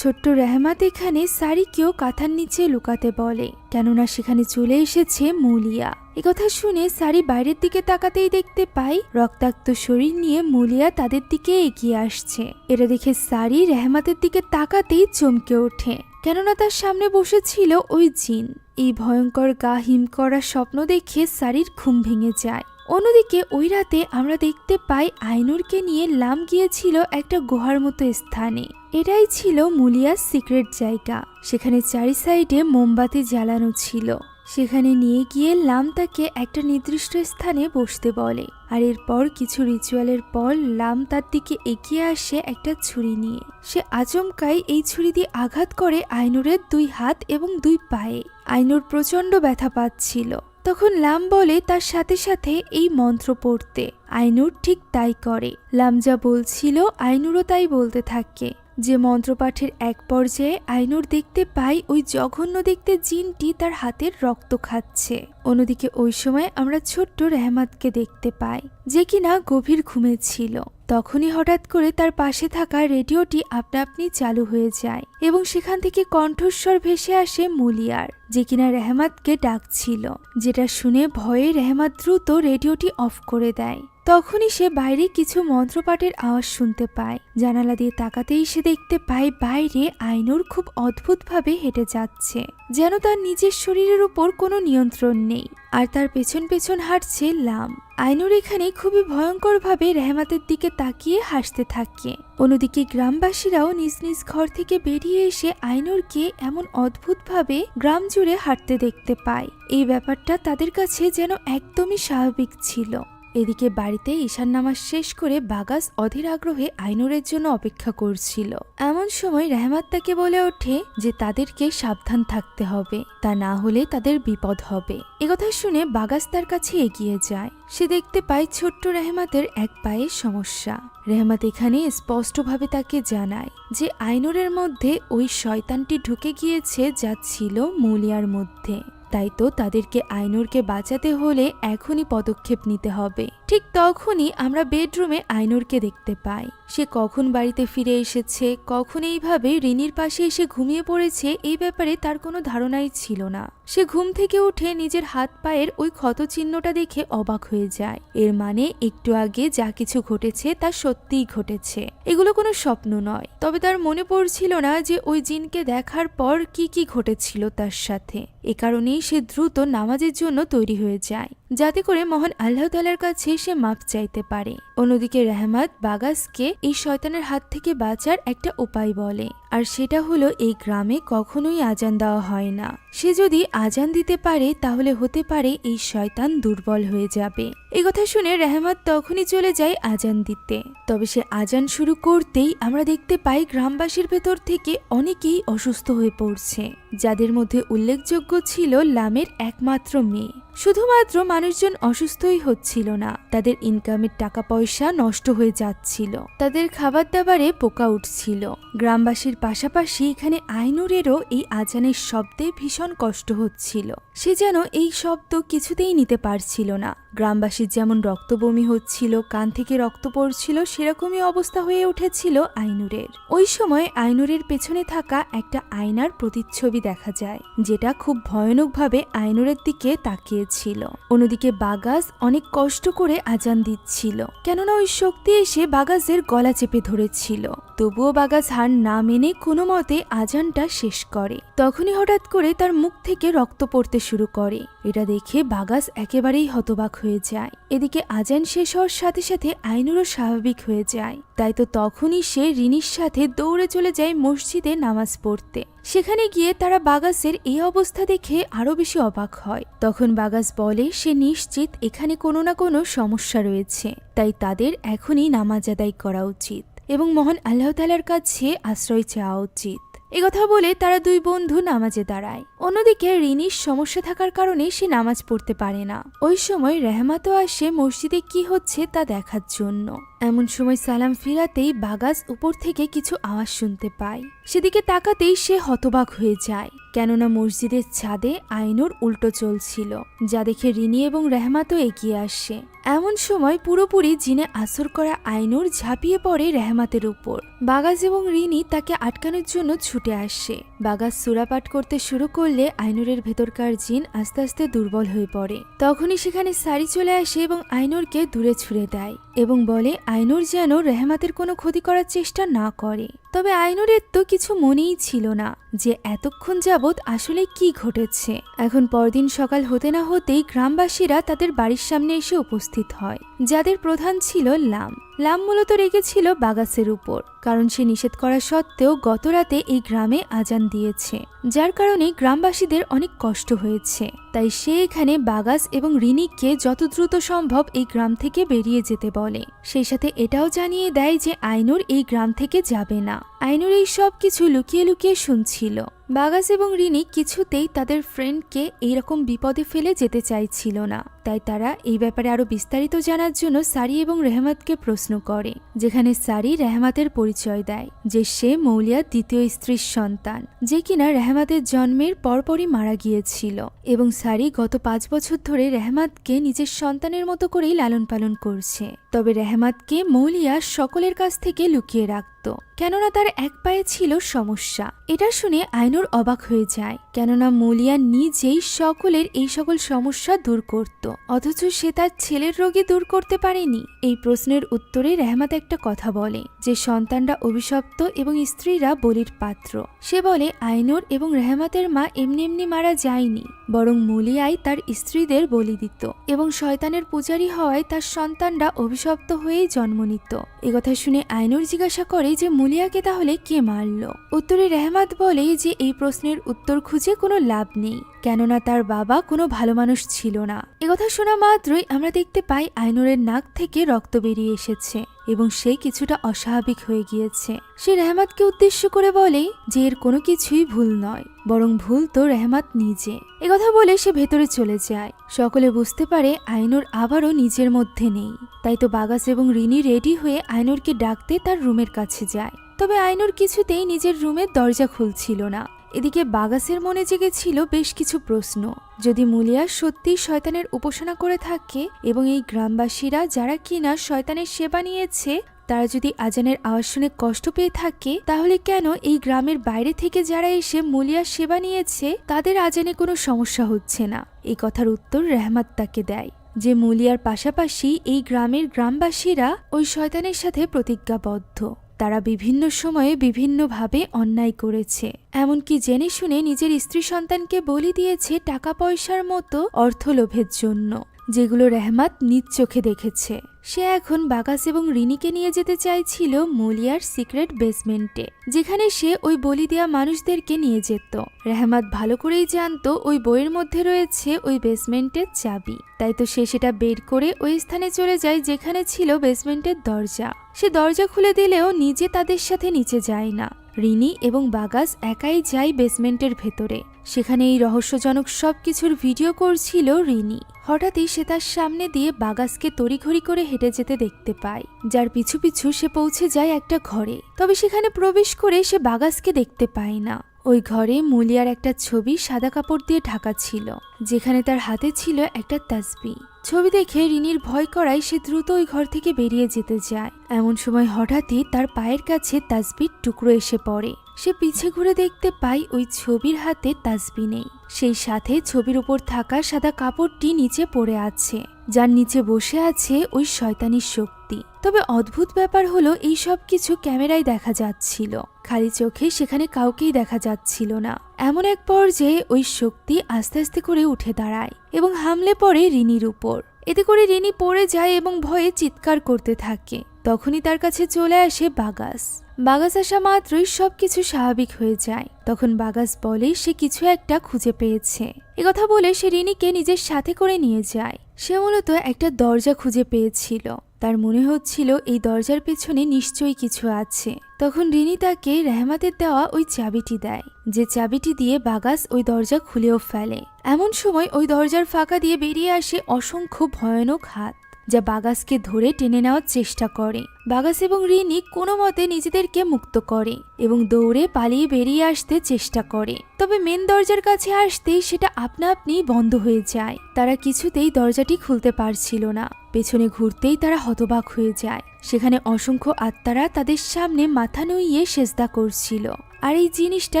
ছোট্ট রেহমাত এখানে সারিকেও কাঁথার নিচে লুকাতে বলে, কেননা সেখানে চলে এসেছে মুলিয়া। একথা শুনে সারি বাইরের দিকে তাকাতেই দেখতে পায় রক্তাক্ত শরীর নিয়ে মুলিয়া তাদের দিকে এগিয়ে আসছে। এটা দেখে সারি রেহমাতের দিকে তাকাতেই চমকে ওঠে, কেননা তার সামনে বসেছিল ওই জিন। এই ভয়ঙ্কর গা হিম করা স্বপ্ন দেখে সারির ঘুম ভেঙে যায়। অন্যদিকে ওই রাতে আমরা দেখতে পাই আইনুরকে নিয়ে লাম গিয়েছিল একটা গুহার মতো স্থানে। এটাই ছিল মুলিয়ার সিক্রেট জায়গা। সেখানে চারি সাইডে মোমবাতি জ্বালানো ছিল। সেখানে নিয়ে গিয়ে লাম তাকে একটা নির্দিষ্ট স্থানে বসতে বলে। আর এরপর কিছু রিচুয়ালের পর লাম তার দিকে এগিয়ে আসে একটা ছুরি নিয়ে। সে আচমকাই এই ছুরি দিয়ে আঘাত করে আইনুরের 2 হাত এবং 2 পায়ে। আইনুর প্রচন্ড ব্যথা পাচ্ছিল। তখন লাম বলে তার সাথে সাথে এই মন্ত্র পড়তে। আইনুর ঠিক তাই করে। লাম যা বলছিল আইনুরও তাই বলতে থাকে। যে মন্ত্রপাঠের এক পর্যায়ে আইনুর দেখতে পায় ওই জঘন্য দেখতে জিনটি তার হাতের রক্ত খাচ্ছে। অন্যদিকে ওই সময় আমরা ছোট্ট রেহমাতকে দেখতে পাই, যে কিনা গভীর ঘুমে ছিল। তখনই হঠাৎ করে তার পাশে থাকা রেডিওটি আপনা আপনি চালু হয়ে যায় এবং সেখান থেকে কণ্ঠস্বর ভেসে আসে মুলিয়ার, যে কিনা রেহমাতকে ডাকছিল। যেটা শুনে ভয়ে রেহমাত দ্রুত রেডিওটি অফ করে দেয়। তখনই সে বাইরে কিছু মন্ত্রপাঠের আওয়াজ শুনতে পায়। জানালা দিয়ে তাকাতেই সে দেখতে পায় বাইরে আইনুর খুব অদ্ভুতভাবে হেঁটে যাচ্ছে, যেন তার নিজের শরীরের উপর কোনো নিয়ন্ত্রণ নেই। আর তার পেছন পেছন হাঁটছে লাম। আইনুর এখানে খুবই ভয়ঙ্করভাবে রেহমাতের দিকে তাকিয়ে হাসতে থাকে। অন্যদিকে গ্রামবাসীরাও নিজ নিজ ঘর থেকে বেরিয়ে এসে আইনুরকে এমন অদ্ভুতভাবে গ্রাম জুড়ে হাঁটতে দেখতে পায়। এই ব্যাপারটা তাদের কাছে যেন একদমই স্বাভাবিক ছিল। এদিকে বাড়িতে ঈশান নামাজ শেষ করে বাগাস অধীর আগ্রহে আইনুরের জন্য অপেক্ষা করছিল। এমন সময় রেহমাত তাকে বলে ওঠে যে তাদেরকে সাবধান থাকতে হবে, তা না হলে তাদের বিপদ হবে। একথা শুনে বাগাস তার কাছে এগিয়ে যায়। সে দেখতে পায় ছোট্ট রেহমাতের এক পায়ের সমস্যা। রেহমাত এখানে স্পষ্টভাবে তাকে জানায় যে আইনুরের মধ্যে ওই শয়তানটি ঢুকে গিয়েছে, যা ছিল মুলিয়ার মধ্যে। তাই তো তাদেরকে আইনুরকে বাঁচাতে হলে এখনই পদক্ষেপ নিতে হবে। ঠিক তখনই আমরা বেডরুমে আইনুরকে দেখতে পাই। সে কখন বাড়িতে ফিরে এসেছে, কখন এইভাবে রিনির পাশে এসে ঘুমিয়ে পড়েছে, এই ব্যাপারে তার কোনো ধারণাই ছিল না। সে ঘুম থেকে উঠে নিজের হাত পায়ের ওই ক্ষত চিহ্নটা দেখে অবাক হয়ে যায়। এর মানে একটু আগে যা কিছু ঘটেছে তা সত্যিই ঘটেছে, এগুলো কোনো স্বপ্ন নয়। তবে তার মনে পড়ছিল না যে ওই জিনকে দেখার পর কি কি ঘটেছিল তার সাথে। এ কারণেই সে দ্রুত নামাজের জন্য তৈরি হয়ে যায়, যাতে করে মহান আল্লাহ তাআলার কাছে সে মাফ চাইতে পারে। অন্যদিকে রেহমাত বাগাসকে এই শয়তানের হাত থেকে বাঁচার একটা উপায় বলে, আর সেটা হলো এই গ্রামে কখনোই আজান দেওয়া হয় না। সে যদি আজান দিতে পারে তাহলে হতে পারে এই শয়তান দুর্বল হয়ে যাবে। এই কথা শুনে রেহমাত তখনই চলে যায় আজান দিতে। তবে সে আজান শুরু করতেই আমরা দেখতে পাই গ্রামবাসীর ভেতর থেকে অনেকেই অসুস্থ হয়ে পড়ছে, যাদের মধ্যে উল্লেখযোগ্য ছিল লামের একমাত্র মেয়ে। শুধুমাত্র মানুষজন অসুস্থই হচ্ছিল না, তাদের ইনকামের টাকা পয়সা নষ্ট হয়ে যাচ্ছিল, তাদের খাবার দাবারে পোকা উঠছিল। গ্রামবাসীর পাশাপাশি এখানে আইনুরেরও এই আজানের শব্দে ভীষণ কষ্ট হচ্ছিল। সে যেন এই শব্দ কিছুতেই নিতে পারছিল না। গ্রামবাসীর যেমন রক্তবমি হচ্ছিল, কান থেকে রক্ত পড়ছিল, সেরকমই অবস্থা হয়ে উঠেছিল আইনুরের। ওই সময় আইনুরের পেছনে থাকা একটা আয়নার প্রতিচ্ছবি দেখা যায়, যেটা খুব ভয়ানকভাবে আইনুরের দিকে তাকিয়েছিল। অন্যদিকে বাগাস অনেক কষ্ট করে আজান দিচ্ছিল, কেননা ওই শক্তি এসে বাগাসের গলা চেপে ধরেছিল। তবুও বাগাস হার না মেনে কোনো মতে আজানটা শেষ করে। তখনই হঠাৎ করে তার মুখ থেকে রক্ত পড়তে শুরু করে। এটা দেখে বাগাস একেবারেই হতবাক হয়ে যায়। এদিকে আজান শেষ হওয়ার সাথে সাথে আইনুরও স্বাভাবিক হয়ে যায়। তাই তো তখনই সে রিনির সাথে দৌড়ে চলে যায় মসজিদে নামাজ পড়তে। সেখানে গিয়ে তারা বাগাসের এই অবস্থা দেখে আরো বেশি অবাক হয়। তখন বাগাস বলে সে নিশ্চিত এখানে কোনো না কোনো সমস্যা রয়েছে, তাই তাদের এখনই নামাজ আদায় করা উচিত এবং মহান আল্লাহ তাআলার কাছে আশ্রয় চাওয়া উচিত। একথা বলে তারা দুই বন্ধু নামাজে দাঁড়ায়। অন্যদিকে রিনির সমস্যা থাকার কারণে সে নামাজ পড়তে পারে না। ওই সময় রেহমাতও আসে মসজিদে কি হচ্ছে তা দেখার জন্য। এমন সময় সালাম ফিরাতেই বাগাস উপর থেকে কিছু আওয়াজ শুনতে পায়। সেদিকে তাকাতেই সে হতবাক হয়ে যায়, কেননা মসজিদের ছাদে আইনুর উল্টো চলছিল, যা দেখে রিনি এবং রেহমাতও এগিয়ে আসে। এমন সময় পুরোপুরি জিনে আসর করা আইনুর ঝাঁপিয়ে পড়ে রেহমাতের উপর। বাগাস এবং রিনি তাকে আটকানোর জন্য ছুটে আসে। বাগাস সূরা পাঠ করতে শুরু করলে আইনুরের ভেতরকার জিন আস্তে আস্তে দুর্বল হয়ে পড়ে। তখনই সেখানে সারি চলে আসে এবং আইনুরকে দূরে ছুড়ে দেয় এবং বলে আইনুর যেন রেহমাতের কোনো ক্ষতি করার চেষ্টা না করে। তবে আইনুরের তো কিছু মনেই ছিল না যে এতক্ষণ যাবৎ আসলে কি ঘটেছে। এখন পরদিন সকাল হতে না হতেই গ্রামবাসীরা তাদের বাড়ির সামনে এসে উপস্থিত হয়, যাদের প্রধান ছিল লাম। লাম মূলত রেগেছিল বাগাসের উপর, কারণ সে নিষেধ করা সত্ত্বেও গতরাতে এই গ্রামে আজান দিয়েছে, যার কারণে গ্রামবাসীদের অনেক কষ্ট হয়েছে। তাই সে এখানে বাগাস এবং রিনিককে যত দ্রুত সম্ভব এই গ্রাম থেকে বেরিয়ে যেতে বলে। সেই সাথে এটাও জানিয়ে দেয় যে আইনুর এই গ্রাম থেকে যাবে না। আইনুর এই সব কিছু লুকিয়ে লুকিয়ে শুনছিল। বাগাস এবং রিনিক কিছুতেই তাদের ফ্রেন্ডকে এইরকম বিপদে ফেলে যেতে চাইছিল না। তাই তারা এই ব্যাপারে আরো বিস্তারিত জানার জন্য সারি এবং রেহমাতকে প্রশ্ন করে, যেখানে সারি রেহমাতের পরিচয় দেয় যে সে মৌলিয়ার দ্বিতীয় স্ত্রীর সন্তান, যে কিনা রেহমাতের জন্মের পরপরই মারা গিয়েছিল। এবং সারি গত 5 বছর ধরে রেহমাতকে নিজের সন্তানের মতো করেই লালন পালন করছে। তবে রেহমাতকে মৌলিয়া সকলের কাছ থেকে লুকিয়ে রাখত, কেননা তার এক পায়ে ছিল সমস্যা। এটা শুনে আইনুর অবাক হয়ে যায়, কেননা মৌলিয়া নিজেই সকলের এই সকল সমস্যা দূর করত, অথচ সে তার ছেলের রোগী দূর করতে পারেনি। এই প্রশ্নের উত্তরে রেহমাত একটা কথা বলে যে সন্তানরা অভিশপ্ত এবং স্ত্রীরা বলির পাত্র। সে বলে আইনুর এবং রেহমাতের মা এমনি এমনি মারা যায়নি, বরং মৌলিয়াই তার স্ত্রীদের বলি দিত এবং শয়তানের পূজারী হওয়ায় তার সন্তানরা অভিশপ্ত হয়েই জন্ম নিত। একথা শুনে আইনুর জিজ্ঞাসা করে যে মৌলিয়াকে তাহলে কে মারল? উত্তরে রেহমাত বলে যে এই প্রশ্নের উত্তর খুঁজে কোনো লাভ নেই, কেননা তার বাবা কোনো ভালো মানুষ ছিল না। একথা শোনা মাত্রই আমরা দেখতে পাই আইনুরের নাক থেকে রক্ত বেরিয়ে এসেছে এবং সে কিছুটা অস্বাভাবিক হয়ে গিয়েছে। সে রেহমাতকে উদ্দেশ্য করে বলে যে এর কোনো কিছুই ভুল নয়, বরং ভুল তো রেহমাত নিজে। একথা বলে সে ভেতরে চলে যায়। সকলে বুঝতে পারে আইনুর আবারও নিজের মধ্যে নেই। তাই তো বাগাস এবং রিনি রেডি হয়ে আইনুরকে ডাকতে তার রুমের কাছে যায়। তবে আইনুর কিছুতেই নিজের রুমের দরজা খুলছিল না। এদিকে বাগাসের মনে জেগেছিল বেশ কিছু প্রশ্ন। যদি মৌলিয়া সত্যি শয়তানের উপাসনা করে থাকে এবং এই গ্রামবাসীরা যারা কিনা শয়তানের সেবা নিয়েছে তারা যদি আজানের আওয়াজ শুনে কষ্ট পেয়ে থাকে, তাহলে কেন এই গ্রামের বাইরে থেকে যারা এসে মৌলিয়ার সেবা নিয়েছে তাদের আজানে কোনো সমস্যা হচ্ছে না? এই কথার উত্তর রেহমাত তাকে দেয় যে মৌলিয়ার পাশাপাশি এই গ্রামের গ্রামবাসীরা ওই শয়তানের সাথে প্রতিজ্ঞাবদ্ধ। তারা বিভিন্ন সময়ে বিভিন্নভাবে অন্যায় করেছে, এমনকি জেনে শুনে নিজের স্ত্রী সন্তানকে বলি দিয়েছে টাকা পয়সার মতো অর্থলোভের জন্য, যেগুলো রেহমাত নিজ চোখে দেখেছে। সে এখন বাগাস এবং রিনিকে নিয়ে যেতে চাইছিল মৌলিয়ার সিক্রেট বেসমেন্টে, যেখানে সে ওই বলি দেওয়া মানুষদেরকে নিয়ে যেত। রেহমাত ভালো করেই জানতো ওই বইয়ের মধ্যে রয়েছে ওই বেসমেন্টের চাবি। তাই তো সে সেটা বের করে ওই স্থানে চলে যায় যেখানে ছিল বেসমেন্টের দরজা। সে দরজা খুলে দিলেও নিজে তাদের সাথে নিচে যায় না। রিনি এবং বাগাস একাই যায় বেসমেন্টের ভেতরে। সেখানে এই রহস্যজনক সবকিছুর ভিডিও করছিল রিনি। হঠাৎই সে তার সামনে দিয়ে বাগাসকে তড়িঘড়ি করে হেঁটে যেতে দেখতে পায়, যার পিছু পিছু সে পৌঁছে যায় একটা ঘরে। তবে সেখানে প্রবেশ করে সে বাগাসকে দেখতে পায় না। ওই ঘরে মৌলিয়ার একটা ছবি সাদা কাপড় দিয়ে ঢাকা ছিল, যেখানে তার হাতে ছিল একটা তাসবিহ। ছবি দেখে রিনির ভয় করায় সে দ্রুত ওই ঘর থেকে বেরিয়ে যেতে যায়। এমন সময় হঠাৎই তার পায়ের কাছে তাসবিহর টুকরো এসে পড়ে। সে পিছে ঘুরে দেখতে পায় ওই ছবির হাতে তাসবিহ নেই। সেই সাথে ছবির উপর থাকা সাদা কাপড়টি নিচে পড়ে আছে, যার নিচে বসে আছে ওই শয়তানি শক্তি। তবে অদ্ভুত ব্যাপার হলো এই সব কিছু ক্যামেরায় দেখা যাচ্ছিল, খালি চোখে সেখানে কাউকেই দেখা যাচ্ছিল না। এমন এক পর্যায়ে ওই শক্তি আস্তে আস্তে করে উঠে দাঁড়ায় এবং হামলে পড়ে রিনির উপর। এতে করে রিনি পড়ে যায় এবং ভয়ে চিৎকার করতে থাকে। তখনই তার কাছে চলে আসে বাগাস। বাগাস আসা মাত্রই সবকিছু স্বাভাবিক হয়ে যায়। তখন বাগাস বলে সে কিছু একটা খুঁজে পেয়েছে। একথা বলে সে রিনিকে নিজের সাথে করে নিয়ে যায়। সে মূলত একটা দরজা খুঁজে পেয়েছিল। তার মনে হচ্ছিল এই দরজার পেছনে নিশ্চয়ই কিছু আছে। তখন রিনি তাকে রেহমাতের দেওয়া ওই চাবিটি দেয়, যে চাবিটি দিয়ে বাগাস ওই দরজা খুলেও ফেলে। এমন সময় ওই দরজার ফাঁকা দিয়ে বেরিয়ে আসে অসংখ্য ভয়ানক হাত, যা বাগাসকে ধরে টেনে নেওয়ার চেষ্টা করে। বাগাস এবং রিনি কোনো মতে নিজেদেরকে মুক্ত করে এবং দৌড়ে পালিয়ে বেরিয়ে আসতে চেষ্টা করে। তবে মেন দরজার কাছে আসতেই সেটা আপনা আপনি বন্ধ হয়ে যায়। তারা কিছুতেই দরজাটি খুলতে পারছিল না। পেছনে ঘুরতেই তারা হতবাক হয়ে যায়। সেখানে অসংখ্য আত্মারা তাদের সামনে মাথা নুইয়ে সেজদা করছিল, আর এই জিনিসটা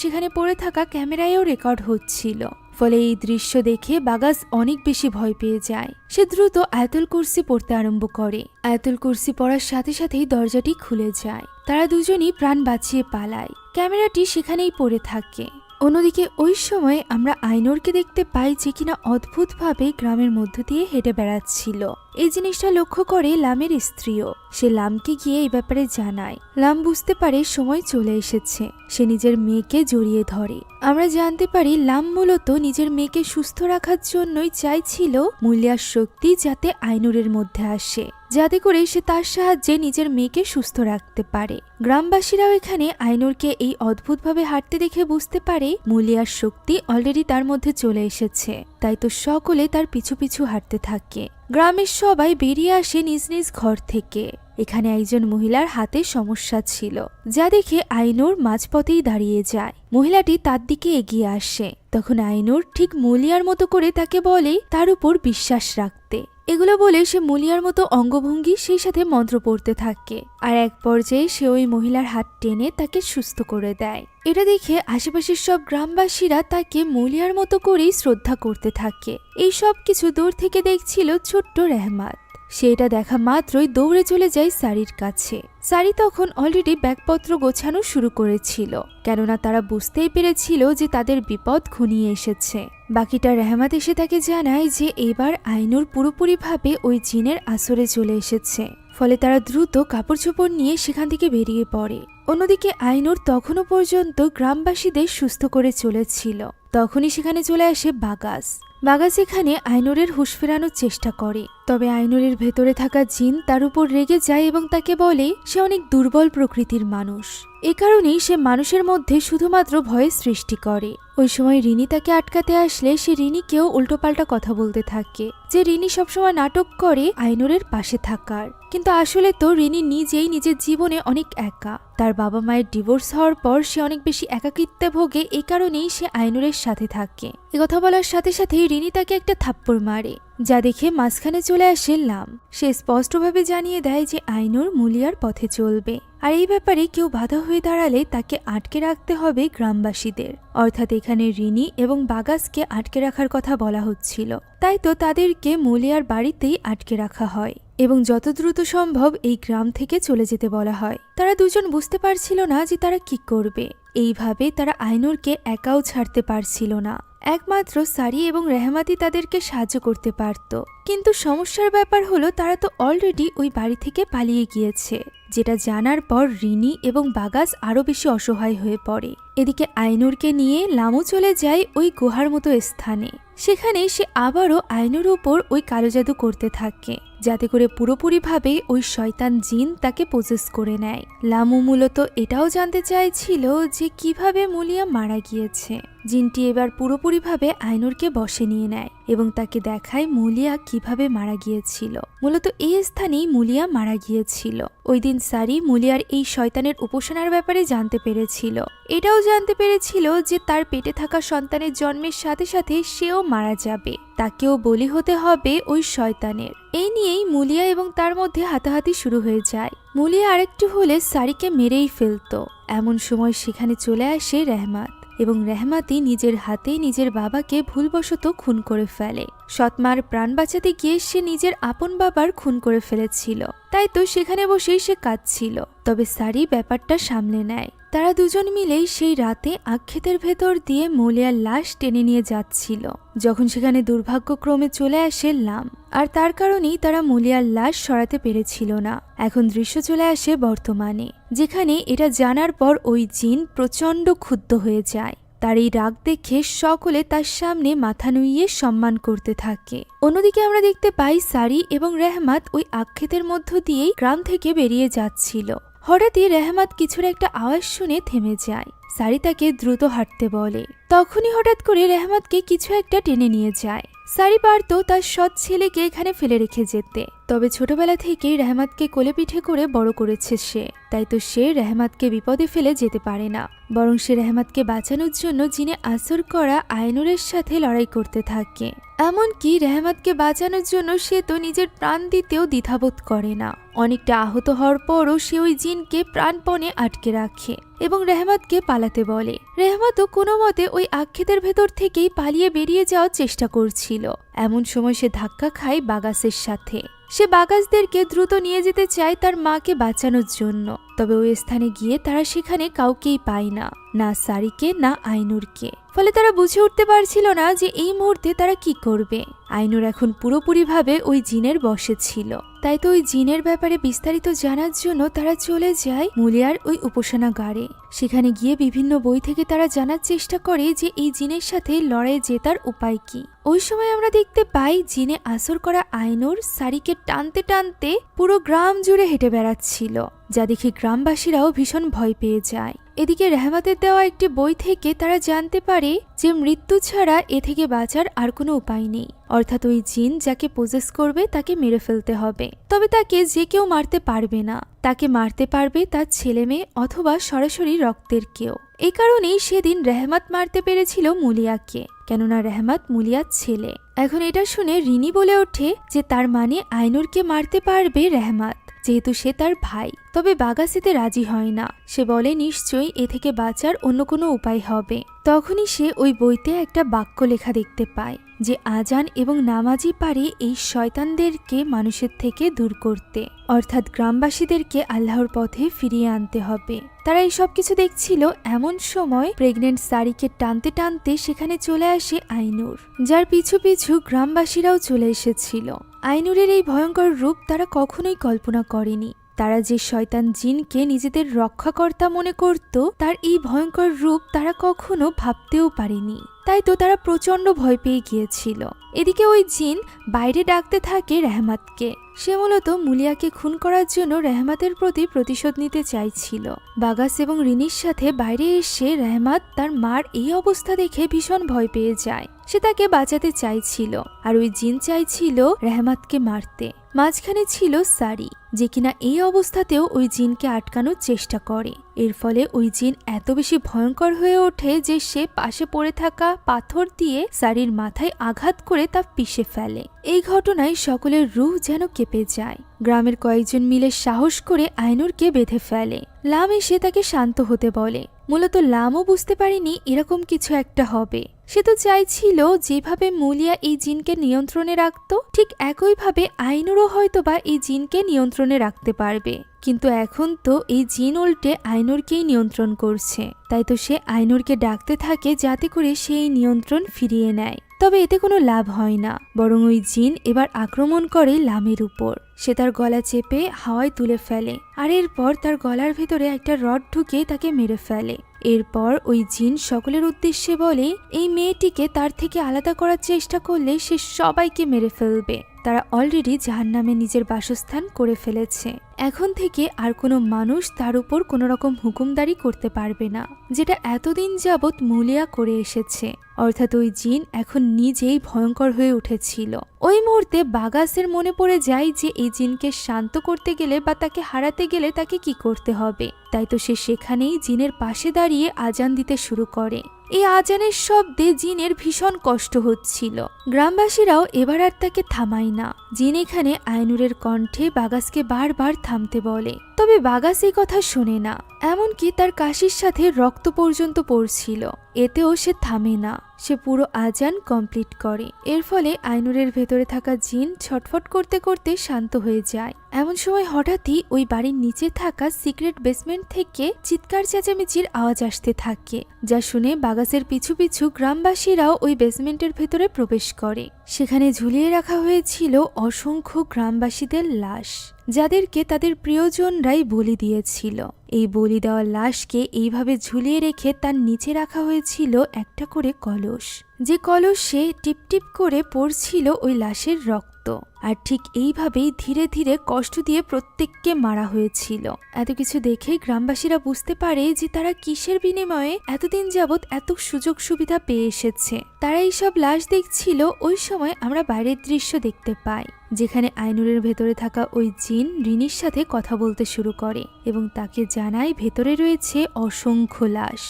সেখানে পড়ে থাকা ক্যামেরায়ও রেকর্ড হচ্ছিল। ফলে এই দৃশ্য দেখে বাগাস অনেক বেশি ভয় পেয়ে যায়। সে দ্রুত আয়াতুল কুরসি পড়তে আরম্ভ করে। আয়াতুল কুরসি পড়ার সাথে সাথেই দরজাটি খুলে যায়। তারা দুজনই প্রাণ বাঁচিয়ে পালায়। ক্যামেরাটি সেখানেই পড়ে থাকে। অন্যদিকে ওই সময় আমরা আইনুরকে দেখতে পাই যে কিনা অদ্ভুতভাবে গ্রামের মধ্য দিয়ে হেঁটে বেড়াচ্ছিল। এই জিনিসটা লক্ষ্য করে লামের স্ত্রীও। সে লামকে গিয়ে এই ব্যাপারে জানায়। লাম বুঝতে পারে সময় চলে এসেছে। সে নিজের মেয়েকে জড়িয়ে ধরে। আমরা জানতে পারি লাম মূলত নিজের মেয়েকে সুস্থ রাখার জন্যই চাইছিল মুলিয়ার শক্তি যাতে আইনুরের মধ্যে আসে, যাতে করে সে তার সাহায্যে নিজের মেয়েকে সুস্থ রাখতে পারে। গ্রামবাসীরাও এখানে আইনুরকে এই অদ্ভুতভাবে হাঁটতে দেখে বুঝতে পারে মুলিয়ার শক্তি অলরেডি তার মধ্যে চলে এসেছে। তাই তো সকলে তার পিছু পিছু হাঁটতে থাকে। গ্রামের সবাই বেরিয়ে আসে নিজ নিজ ঘর থেকে। এখানে একজন মহিলার হাতে সমস্যা ছিল, যা দেখে আইনুর মাঝপথেই দাঁড়িয়ে যায়। মহিলাটি তার দিকে এগিয়ে আসে। তখন আইনুর ঠিক মুলিয়ার মতো করে তাকে বলে তার উপর বিশ্বাস রাখতে। এগুলো বলে সে মুলিয়ার মতো অঙ্গভঙ্গি সেই সাথে মন্ত্র পড়তে থাকে। আর এক পর্যায়ে সে ওই মহিলার হাত টেনে তাকে সুস্থ করে দেয়। এটা দেখে আশেপাশের সব গ্রামবাসীরা তাকে মুলিয়ার মতো করেই শ্রদ্ধা করতে থাকে। এই সব কিছু দূর থেকে দেখছিল ছোট্ট রেহমাত। সে এটা দেখা মাত্রই দৌড়ে চলে যায় সারির কাছে। সারি তখন অলরেডি ব্যাগপত্র গোছানো শুরু করেছিল, কেননা তারা বুঝতেই পেরেছিল যে তাদের বিপদ ঘনিয়ে এসেছে। বাকিটা রেহমাত এসে তাকে জানায় যে এবার আইনুর পুরোপুরিভাবে ওই জিনের আসরে চলে এসেছে। ফলে তারা দ্রুত কাপড় চোপড় নিয়ে সেখান থেকে বেরিয়ে পড়ে। অন্যদিকে আইনুর তখনও পর্যন্ত গ্রামবাসীদের সুস্থ করে চলেছিল। তখনই সেখানে চলে আসে বাগাস। বাগাস এখানে আইনুরের হুঁশ ফেরানোর চেষ্টা করে, তবে আইনুরের ভেতরে থাকা জিন তার উপর রেগে যায় এবং তাকে বলে সে অনেক দুর্বল প্রকৃতির মানুষ। এ কারণেই সে মানুষের মধ্যে শুধুমাত্র ভয়ের সৃষ্টি করে। ওই সময় রিনি তাকে আটকাতে আসলে সে রিনিকেও উল্টোপাল্টা কথা বলতে থাকে, যে রিনি সবসময় নাটক করে আইনুরের পাশে থাকার। কিন্তু আসলে তো রিনি নিজেই নিজের জীবনে অনেক একা। তার বাবা মায়ের ডিভোর্স হওয়ার পর সে অনেক বেশি একাকিত্বে ভোগে। এই কারণেই সে আইনুরের সাথে থাকে। কথা বলার সাথে সাথেই রিনি তাকে একটা থাপ্পড় মারে, যা দেখে মাঝখানে চলে আসে লাম। সে স্পষ্টভাবে জানিয়ে দেয় যে আইনুর মুলিয়ার পথে চলবে, আর এই ব্যাপারে কেউ বাধা হয়ে দাঁড়ালে তাকে আটকে রাখতে হবে গ্রামবাসীদের। অর্থাৎ এখানে রিনি এবং বাগাসকে আটকে রাখার কথা বলা হচ্ছিল। তাই তো তাদেরকে মুলিয়ার বাড়িতেই আটকে রাখা হয় এবং যত দ্রুত সম্ভব এই গ্রাম থেকে চলে যেতে বলা হয়। তারা দুজন বুঝতে পারছিল না যে তারা কি করবে। এইভাবে তারা আইনুরকে একাও ছাড়তে পারছিল না। একমাত্র সারি এবং রেহমাতি তাদেরকে সাহায্য করতে পারত। কিন্তু সমস্যার ব্যাপার হলো তারা তো অলরেডি ওই বাড়ি থেকে পালিয়ে গিয়েছে, যেটা জানার পর রিনি এবং বাগাস আরো বেশি অসহায় হয়ে পড়ে। এদিকে আইনুরকে নিয়ে লামু চলে যায় ওই গুহার মতো স্থানে। সেখানে সে আবারও আইনুর উপর ওই কালো জাদু করতে থাকে, যাতে করে পুরোপুরিভাবে ওই শয়তান জিন তাকে পজেস করে নেয়। লামু মূলত এটাও জানতে চাইছিল যে কিভাবে মুলিয়া মারা গিয়েছে। জিনটি এবার পুরোপুরিভাবে আইনুরকে বশে নিয়ে নেয় এবং তাকে দেখায় মুলিয়া কিভাবে মারা গিয়েছিল। মূলত এই স্থানেই মুলিয়া মারা গিয়েছিল। ওই দিন সারি মুলিয়ার এই শয়তানের উপাসনার ব্যাপারে জানতে পেরেছিল। এটাও জানতে পেরেছিল যে তার পেটে থাকা সন্তানের জন্মের সাথে সাথে সেও মারা যাবে, তাকেও বলি হতে হবে ওই শয়তানের। এই নিয়েই মুলিয়া এবং তার মধ্যে হাতাহাতি শুরু হয়ে যায়। মুলিয়া আরেকটু হলে সারিকে মেরেই ফেলতো। এমন সময় সেখানে চলে আসে রেহমাত এবং রেহমাতি নিজের হাতে নিজের বাবাকে ভুলবশত খুন করে ফেলে। সৎমার প্রাণ বাঁচাতে গিয়ে সে নিজের আপন বাবার খুন করে ফেলেছিল। তাই তো সেখানে বসেই সে কাঁদছিল। তবে সারি ব্যাপারটা সামলে নেয়। তারা দুজন মিলেই সেই রাতে আক্ষেতের ভেতর দিয়ে মুলিয়ার লাশ টেনে নিয়ে যাচ্ছিল, যখন সেখানে দুর্ভাগ্যক্রমে চলে আসে লাম। আর তার কারণেই তারা মুলিয়ার লাশ সরাতে পেরেছিল না। এখন দৃশ্য চলে আসে বর্তমানে, যেখানে এটা জানার পর ওই জিন প্রচণ্ড ক্ষুব্ধ হয়ে যায়। তার এই রাগ দেখে সকলে তার সামনে মাথা নুইয়ে সম্মান করতে থাকে। অন্যদিকে আমরা দেখতে পাই সারি এবং রেহমাত ওই আক্ষেতের মধ্য দিয়েই গ্রাম থেকে বেরিয়ে যাচ্ছিল। হঠাৎই রেহমাত কিছুর একটা আওয়াজ শুনে থেমে যায়। সারি তাকে দ্রুত হাঁটতে বলে। তখনই হঠাৎ করে রেহমাতকে কিছু একটা টেনে নিয়ে যায়। সারি পারত তার সৎ ছেলেকে এখানে ফেলে রেখে যেতে, তবে ছোটবেলা থেকেই রেহমাতকে কোলে পিঠে করে বড় করেছে সে। তাই তো সে রেহমাতকে বিপদে ফেলে যেতে পারে না, বরং সে রেহমাতকে বাঁচানোর জন্য জিনে আসর করা আইনুরের সাথে লড়াই করতে থাকে। এমনকি রেহমাতকে বাঁচানোর জন্য সে তো নিজের প্রাণ দিতেও দ্বিধাবোধ করে না। অনেকটা আহত হওয়ার পরও সে ওই জিনকে প্রাণপণে আটকে রাখে এবং রেহমাতকে পালাতে বলে। রেহমাতও কোনো মতে ওই আক্ষেতের ভেতর থেকেই পালিয়ে বেরিয়ে যাওয়ার চেষ্টা করছিল। এমন সময় সে ধাক্কা খায় বাগাসের সাথে। সে বাগাসদেরকে দ্রুত নিয়ে যেতে চায় তার মাকে বাঁচানোর জন্য। তবে ওই স্থানে গিয়ে তারা সেখানে কাউকেই পায় না, না সারিকে না আইনুরকে। ফলে তারা বুঝে উঠতে পারছিল না যে এই মুহূর্তে তারা কি করবে। আইনুর এখন পুরোপুরিভাবে ওই জিনের বশে ছিল। তাই তো ওই জিনের ব্যাপারে বিস্তারিত জানার জন্য তারা চলে যায় মুলিয়ার ওই উপাসনাগারে। সেখানে গিয়ে বিভিন্ন বই থেকে তারা জানার চেষ্টা করে যে এই জিনের সাথে লড়াই জেতার উপায় কি। ওই সময় আমরা দেখতে পাই জিনে আসর করা আইনুর সারিকে টানতে টানতে পুরো গ্রাম জুড়ে হেঁটে বেড়াচ্ছিল, যা দেখে গ্রামবাসীরাও ভীষণ ভয় পেয়ে যায়। এদিকে রেহমাতের দেওয়া একটি বই থেকে তারা জানতে পারে যে মৃত্যু ছাড়া এ থেকে বাঁচার আর কোনো উপায় নেই, অর্থাৎ ওই জিন যাকে পজেস করবে তাকে মেরে ফেলতে হবে। তবে তাকে যে কেউ মারতে পারবে না, তাকে মারতে পারবে তার ছেলে মেয়ে অথবা সরাসরি রক্তের কেউ। এই কারণেই সেদিন রেহমাত মারতে পেরেছিল মুলিয়াকে, কেননা রেহমাত মুলিয়ার ছেলে। এখন এটা শুনে রিনি বলে ওঠে যে তার মানে আইনুরকে মারতে পারবে রেহমাত, যেহেতু সে তার ভাই। তবে বাগাস এতে রাজি হয় না। সে বলে নিশ্চয়ই এ থেকে বাঁচার অন্য কোনো উপায় হবে। তখনই সে ওই বইতে একটা বাক্য লেখা দেখতে পায় যে আজান এবং নামাজি পারে এই শয়তানদেরকে মানুষের থেকে দূর করতে, অর্থাৎ গ্রামবাসীদেরকে আল্লাহর পথে ফিরিয়ে আনতে হবে। তারা এই সব কিছু দেখছিল, এমন সময় প্রেগনেন্ট সারিকে টানতে টানতে সেখানে চলে আসে আইনুর, যার পিছু পিছু গ্রামবাসীরাও চলে এসেছিল। আইনুরের এই ভয়ঙ্কর রূপ তারা কখনোই কল্পনা করেনি। তারা যে শয়তান জিনকে নিজেদের রক্ষাকর্তা মনে করত, তার এই ভয়ঙ্কর রূপ তারা কখনো ভাবতেও পারেনি। তাই তো তারা প্রচন্ড ভয় পেয়ে গিয়েছিল। এদিকে ওই জিন বাইরে ডাকতে থাকে রেহমাতকে। সে মূলত মুলিয়াকে খুন করার জন্য রেহমাতের প্রতি প্রতিশোধ নিতে চাইছিল। বাগাস এবং রিনির সাথে বাইরে এসে রেহমাত তার মার এই অবস্থা দেখে ভীষণ ভয় পেয়ে যায়। সে তাকে বাঁচাতে চাইছিল, আর ওই জিন চাইছিল রেহমাতকে মারতে। মাঝখানে ছিল সারি, যে কিনা এই অবস্থাতেও ওই জিনকে আটকানোর চেষ্টা করে। এর ফলে ওই জিন এত বেশি ভয়ঙ্কর হয়ে ওঠে যে সে পাশে পড়ে থাকা পাথর দিয়ে সারির মাথায় আঘাত করে তা পিষে ফেলে। এই ঘটনায় সকলের রূহ যেন কেঁপে যায়। গ্রামের কয়েকজন মিলে সাহস করে আইনুরকে বেঁধে ফেলে। লাম এসে তাকে শান্ত হতে বলে। মূলত লামও বুঝতে পারেনি এরকম কিছু একটা হবে। সে তো চাইছিল যেভাবে মুলিয়া এই জিনকে নিয়ন্ত্রণে রাখত, ঠিক একইভাবে আইনুরও হয়তোবা এই জিনকে নিয়ন্ত্রণে রাখতে পারবে। কিন্তু এখন তো এই জিন উল্টে আইনুরকেই নিয়ন্ত্রণ করছে। তাই তো সে আইনুরকে ডাকতে থাকে যাতে করে সে এই নিয়ন্ত্রণ ফিরিয়ে নেয়। তবে এতে কোনো লাভ হয় না, বরং ওই জিন এবার আক্রমণ করে লামের উপর। সে তার গলা চেপে হাওয়ায় তুলে ফেলে, আর এরপর তার গলার ভেতরে একটা রড ঢুকে তাকে মেরে ফেলে। এরপর ওই জিন সকলের উদ্দেশ্যে বলে এই মেয়েটিকে তার থেকে আলাদা করার চেষ্টা করলে সে সবাইকে মেরে ফেলবে। তারা অলরেডি জাহান্নামে নিজের বাসস্থান করে ফেলেছে। এখন থেকে আর কোনো মানুষ তার উপর কোনো রকম হুকুমদারি করতে পারবে না, যেটা এতদিন যাবৎ মুলিয়া করে এসেছে। অর্থাৎ ওই জিন এখন নিজেই ভয়ঙ্কর হয়ে উঠেছিল। ওই মুহূর্তে বাগাসের মনে পড়ে যায় যে এই জিনকে শান্ত করতে গেলে বা তাকে হারাতে গেলে তাকে কি করতে হবে। তাই তো সে সেখানেই জিনের পাশে দাঁড়িয়ে আজান দিতে শুরু করে। এই আজানের শব্দে জিনের ভীষণ কষ্ট হচ্ছিল। গ্রামবাসীরাও এবার আর তাকে থামায় না। জিন এখানে আইনুরের কণ্ঠে বাগাসকে বারবার থামতে বলে, তবে বাগাস এই কথা শোনে না। এমনকি তার কাশির সাথে রক্ত পর্যন্ত পড়ছিল, এতেও সে থামে না। সে পুরো আজান কমপ্লিট করে। এর ফলে আইনুরের ভেতরে থাকা জিন ছটফট করতে করতে শান্ত হয়ে যায়। এমন সময় হঠাৎই ওই বাড়ির নিচে থাকা সিক্রেট বেসমেন্ট থেকে চিৎকার চেঁচামেচির আওয়াজ আসতে থাকে, যা শুনে বাগাসের পিছু পিছু গ্রামবাসীরাও ওই বেসমেন্টের ভেতরে প্রবেশ করে। সেখানে ঝুলিয়ে রাখা হয়েছিল অসংখ্য গ্রামবাসীদের লাশ, যাদেরকে তাদের প্রিয়জনরাই বলি দিয়েছিল। এই বলি দেওয়া লাশকে এইভাবে ঝুলিয়ে রেখে তার নিচে রাখা হয়েছিল একটা করে কলস, যে কলসে টিপটিপ করে পড়ছিল ওই লাশের রক্ত। আর ঠিক এইভাবেই ধীরে ধীরে কষ্ট দিয়ে প্রত্যেককে মারা হয়েছিল। এত কিছু দেখে গ্রামবাসীরা বুঝতে পারে যে তারা কিসের বিনিময়ে এতদিন যাবৎ এত সুযোগ সুবিধা পেয়ে এসেছে। তারা এইসব লাশ দেখছিল। ওই সময় আমরা বাইরের দৃশ্য দেখতে পাই, যেখানে আইনুরের ভেতরে থাকা ওই জিন রিনির সাথে কথা বলতে শুরু করে এবং তাকে জানায় ভেতরে রয়েছে অসংখ্য লাশ,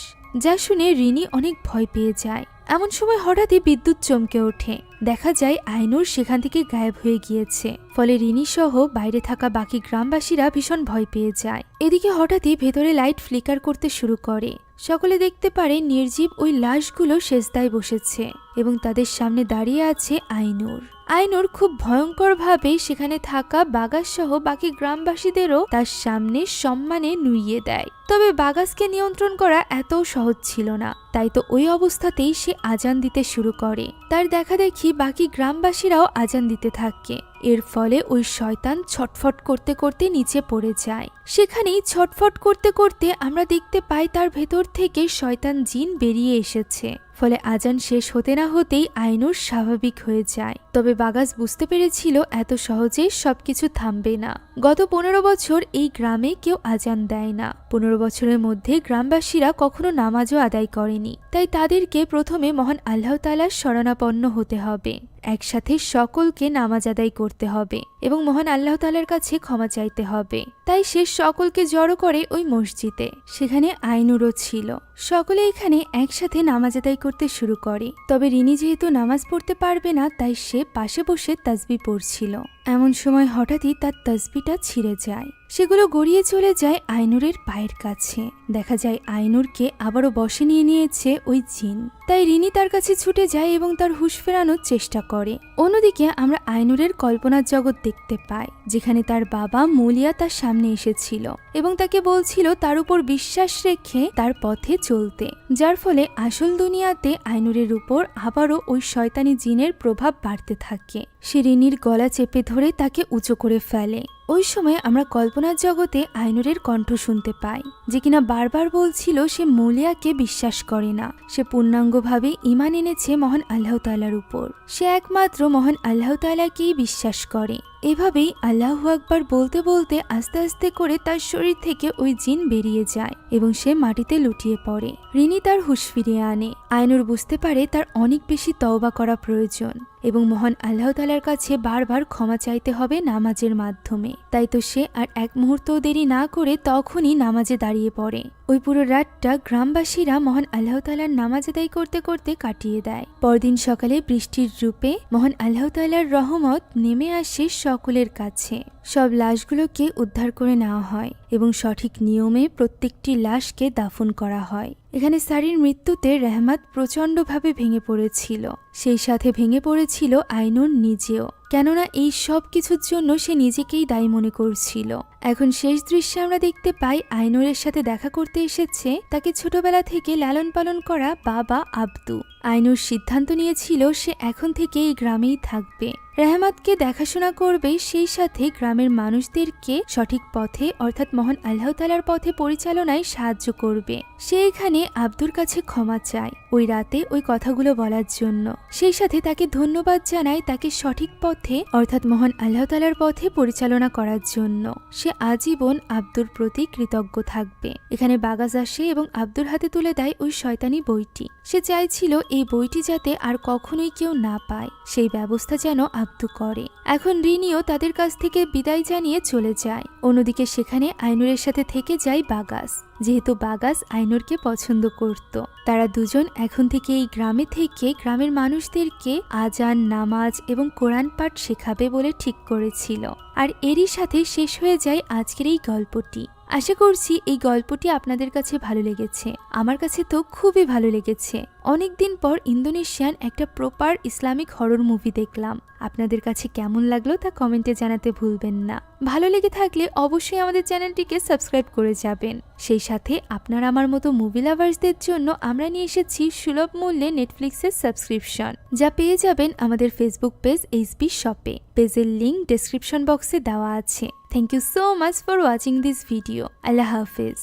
যা শুনে রিনি অনেক ভয় পেয়ে যায়। এমন সময় হঠাৎই বিদ্যুৎ চমকে ওঠে। দেখা যায় আইনুর সেখান থেকে গায়েব হয়ে গিয়েছে। ফলে রিনি সহ বাইরে থাকা বাকি গ্রামবাসীরা ভীষণ ভয় পেয়ে যায়। এদিকে হঠাৎই ভেতরে লাইট ফ্লিকার করতে শুরু করে। সকলে দেখতে পারে নির্জীব ওই লাশগুলো সেজদায় বসেছে এবং তাদের সামনে দাঁড়িয়ে আছে আইনুর। আইনুর খুব ভয়ঙ্করভাবে সেখানে থাকা বাগাস সহ বাকি গ্রামবাসীদেরও তার সামনে সম্মানে নুইয়ে দেয়। তবে বাগাসকে নিয়ন্ত্রণ করা এত সহজ ছিল না, তাই তো ওই অবস্থাতেই সে আজান দিতে শুরু করে। তার দেখা দেখি বাকি গ্রামবাসীরাও আজান দিতে থাকে। এর ফলে ওই শয়তান ছটফট করতে করতে নিচে পড়ে যায়। সেখানেই ছটফট করতে করতে আমরা দেখতে পাই তার ভেতর থেকে শয়তান জিন বেরিয়ে এসেছে। ফলে আজান শেষ হতে না হতেই আইনুর স্বাভাবিক হয়ে যায়। তবে বাগাস বুঝতে পেরেছিল এত সহজে সবকিছু থামবে না। গত 15 বছর এই গ্রামে কেউ আজান দেয় না। 15 বছরের মধ্যে গ্রামবাসীরা কখনো নামাজও আদায় করেনি। তাই তাদেরকে প্রথমে মহান আল্লাহ তাআলার শরণাপন্ন হতে হবে। একসাথে সকলকে নামাজ আদায় করতে হবে এবং মহান আল্লাহ তাআলার কাছে ক্ষমা চাইতে হবে। তাই সে সকলকে জড়ো করে ওই মসজিদে। সেখানে আইনুরও ছিল। সকলে এখানে একসাথে নামাজ আদায় করতে শুরু করে। তবে রিনি যেহেতু নামাজ পড়তে পারবে না, তাই সে পাশে বসে তাসবিহ পড়ছিল। এমন সময় হঠাৎই তার তাসবিহটা ছিঁড়ে যায়। সেগুলো গড়িয়ে চলে যায় আইনুরের পায়ের কাছে। দেখা যায় আইনুরকে আবারও বশে নিয়ে নিয়েছে ওই জিন। তাই রিনি তার কাছে ছুটে যায় এবং তার হুঁশ ফেরানোর চেষ্টা করে। অন্যদিকে আমরা আইনুরের কল্পনার জগৎ দেখতে পাই, যেখানে তার বাবা মুলিয়া তার সামনে এসেছিল এবং তাকে বলছিল তার উপর বিশ্বাস রেখে তার পথে চলতে, যার ফলে আসল দুনিয়াতে আইনুরের উপর আবারও ওই শয়তানি জিনের প্রভাব বাড়তে থাকে। সে রিনির গলা চেপে ধরে তাকে উঁচু করে ফেলে। ওই সময় আমরা কল্পনার জগতে আইনুরের কণ্ঠ শুনতে পাই, যে কিনা বারবার বলছিল সে মুলিয়াকে বিশ্বাস করে না। সে পূর্ণাঙ্গভাবে ঈমান এনেছে মহান আল্লাহ তাআলার উপর। সে একমাত্র মহান আল্লাহ তাআলাকেই বিশ্বাস করে। এভাবেই আল্লাহু আকবার বলতে বলতে আস্তে আস্তে করে তার শরীর থেকে ওই জিন বেরিয়ে যায় এবং সে মাটিতে লুটিয়ে পড়ে। রিনি তার হুঁশ ফিরিয়ে আনে। আইনুর বুঝতে পারে তার অনেক বেশি তওবা করা প্রয়োজন এবং মহান আল্লাহ তাআলার কাছে বারবার ক্ষমা চাইতে হবে নামাজের মাধ্যমে। তাই তো সে আর এক মুহূর্ত দেরি না করে তখনই নামাজে দাঁড়িয়ে পড়ে। ওই পুরো রাতটা গ্রামবাসীরা মহান আল্লাহ তাআলার নামাজ আদায় করতে করতে কাটিয়ে দেয়। পরদিন সকালে বৃষ্টির রূপে মহান আল্লাহ তাআলার রহমত নেমে আসে সকলের কাছে। সব লাশগুলোকে উদ্ধার করে নেওয়া হয় এবং সঠিক নিয়মে প্রত্যেকটি লাশকে দাফন করা হয়। এখানে সারির মৃত্যুতে রহমত প্রচণ্ডভাবে ভেঙে পড়েছিল। সেই সাথে ভেঙে পড়েছিল আইনুর নিজেও, কেননা এই সব কিছুর জন্য সে নিজেকেই দায়ী মনে করছিল। এখন শেষ দৃশ্যে আমরা দেখতে পাই আইনুরের সাথে দেখা করতে এসেছে তাকে ছোটবেলা থেকে লালন পালন করা বাবা আব্দু। আইনুর সিদ্ধান্ত নিয়েছিল সে এখন থেকে এই গ্রামেই থাকবে, রহমতকে দেখাশোনা করবে, সেই সাথে গ্রামের মানুষদেরকে সঠিক পথে অর্থাৎ মহান আল্লাহ তাআলার পথে পরিচালনায় সাহায্য করবে। সে এখানে আব্দুর কাছে ক্ষমা চায় ওই রাতে ওই কথাগুলো বলার জন্য। সেই সাথে তাকে ধন্যবাদ জানায় তাকে সঠিক পথে অর্থাৎ মহান আল্লাহ তাআলার পথে পরিচালনা করার জন্য। সে আজীবন আব্দুর প্রতি কৃতজ্ঞ থাকবে। এখানে বাগাস আসে এবং আব্দুর হাতে তুলে দেয় ওই শয়তানি বইটি। সে চাইছিল এই বইটি যাতে আর কখনোই কেউ না পায়, সেই ব্যবস্থা যেন আব্দু করে। এখন রিনিও তাদের কাছ থেকে বিদায় জানিয়ে চলে যায়। অন্যদিকে সেখানে আইনুরের সাথে থেকে যায় বাগাস। যেহেতু বাগাস আইনুরকে পছন্দ করত, তারা দুজন এখন থেকে এই গ্রামে থেকে গ্রামের মানুষদেরকে আজান, নামাজ এবং কোরআন পাঠ শেখাবে বলে ঠিক করেছিল। আর এরই সাথে শেষ হয়ে যায় আজকের এই গল্পটি। আশা করছি এই গল্পটি আপনাদের কাছে ভালো লেগেছে। আমার কাছে তো খুবই ভালো লেগেছে। অনেকদিন পর ইন্দোনেশিয়ান একটা প্রপার ইসলামিক হরর মুভি দেখলাম। আপনাদের কাছে কেমন লাগলো তা কমেন্টে জানাতে ভুলবেন না। ভালো লেগে থাকলে অবশ্যই আমাদের চ্যানেলটিকে সাবস্ক্রাইব করে যাবেন। সেই সাথে আপনার আমার মতো মুভি লাভার্সদের জন্য আমরা নিয়ে এসেছি সুলভ মূল্যে নেটফ্লিক্সের সাবস্ক্রিপশন, যা পেয়ে যাবেন আমাদের ফেসবুক পেজ এইচবি শপে। পেজের লিংক ডেসক্রিপশন বক্সে দেওয়া আছে। Thank you so much for watching this video. আল্লাহ হাফেজ।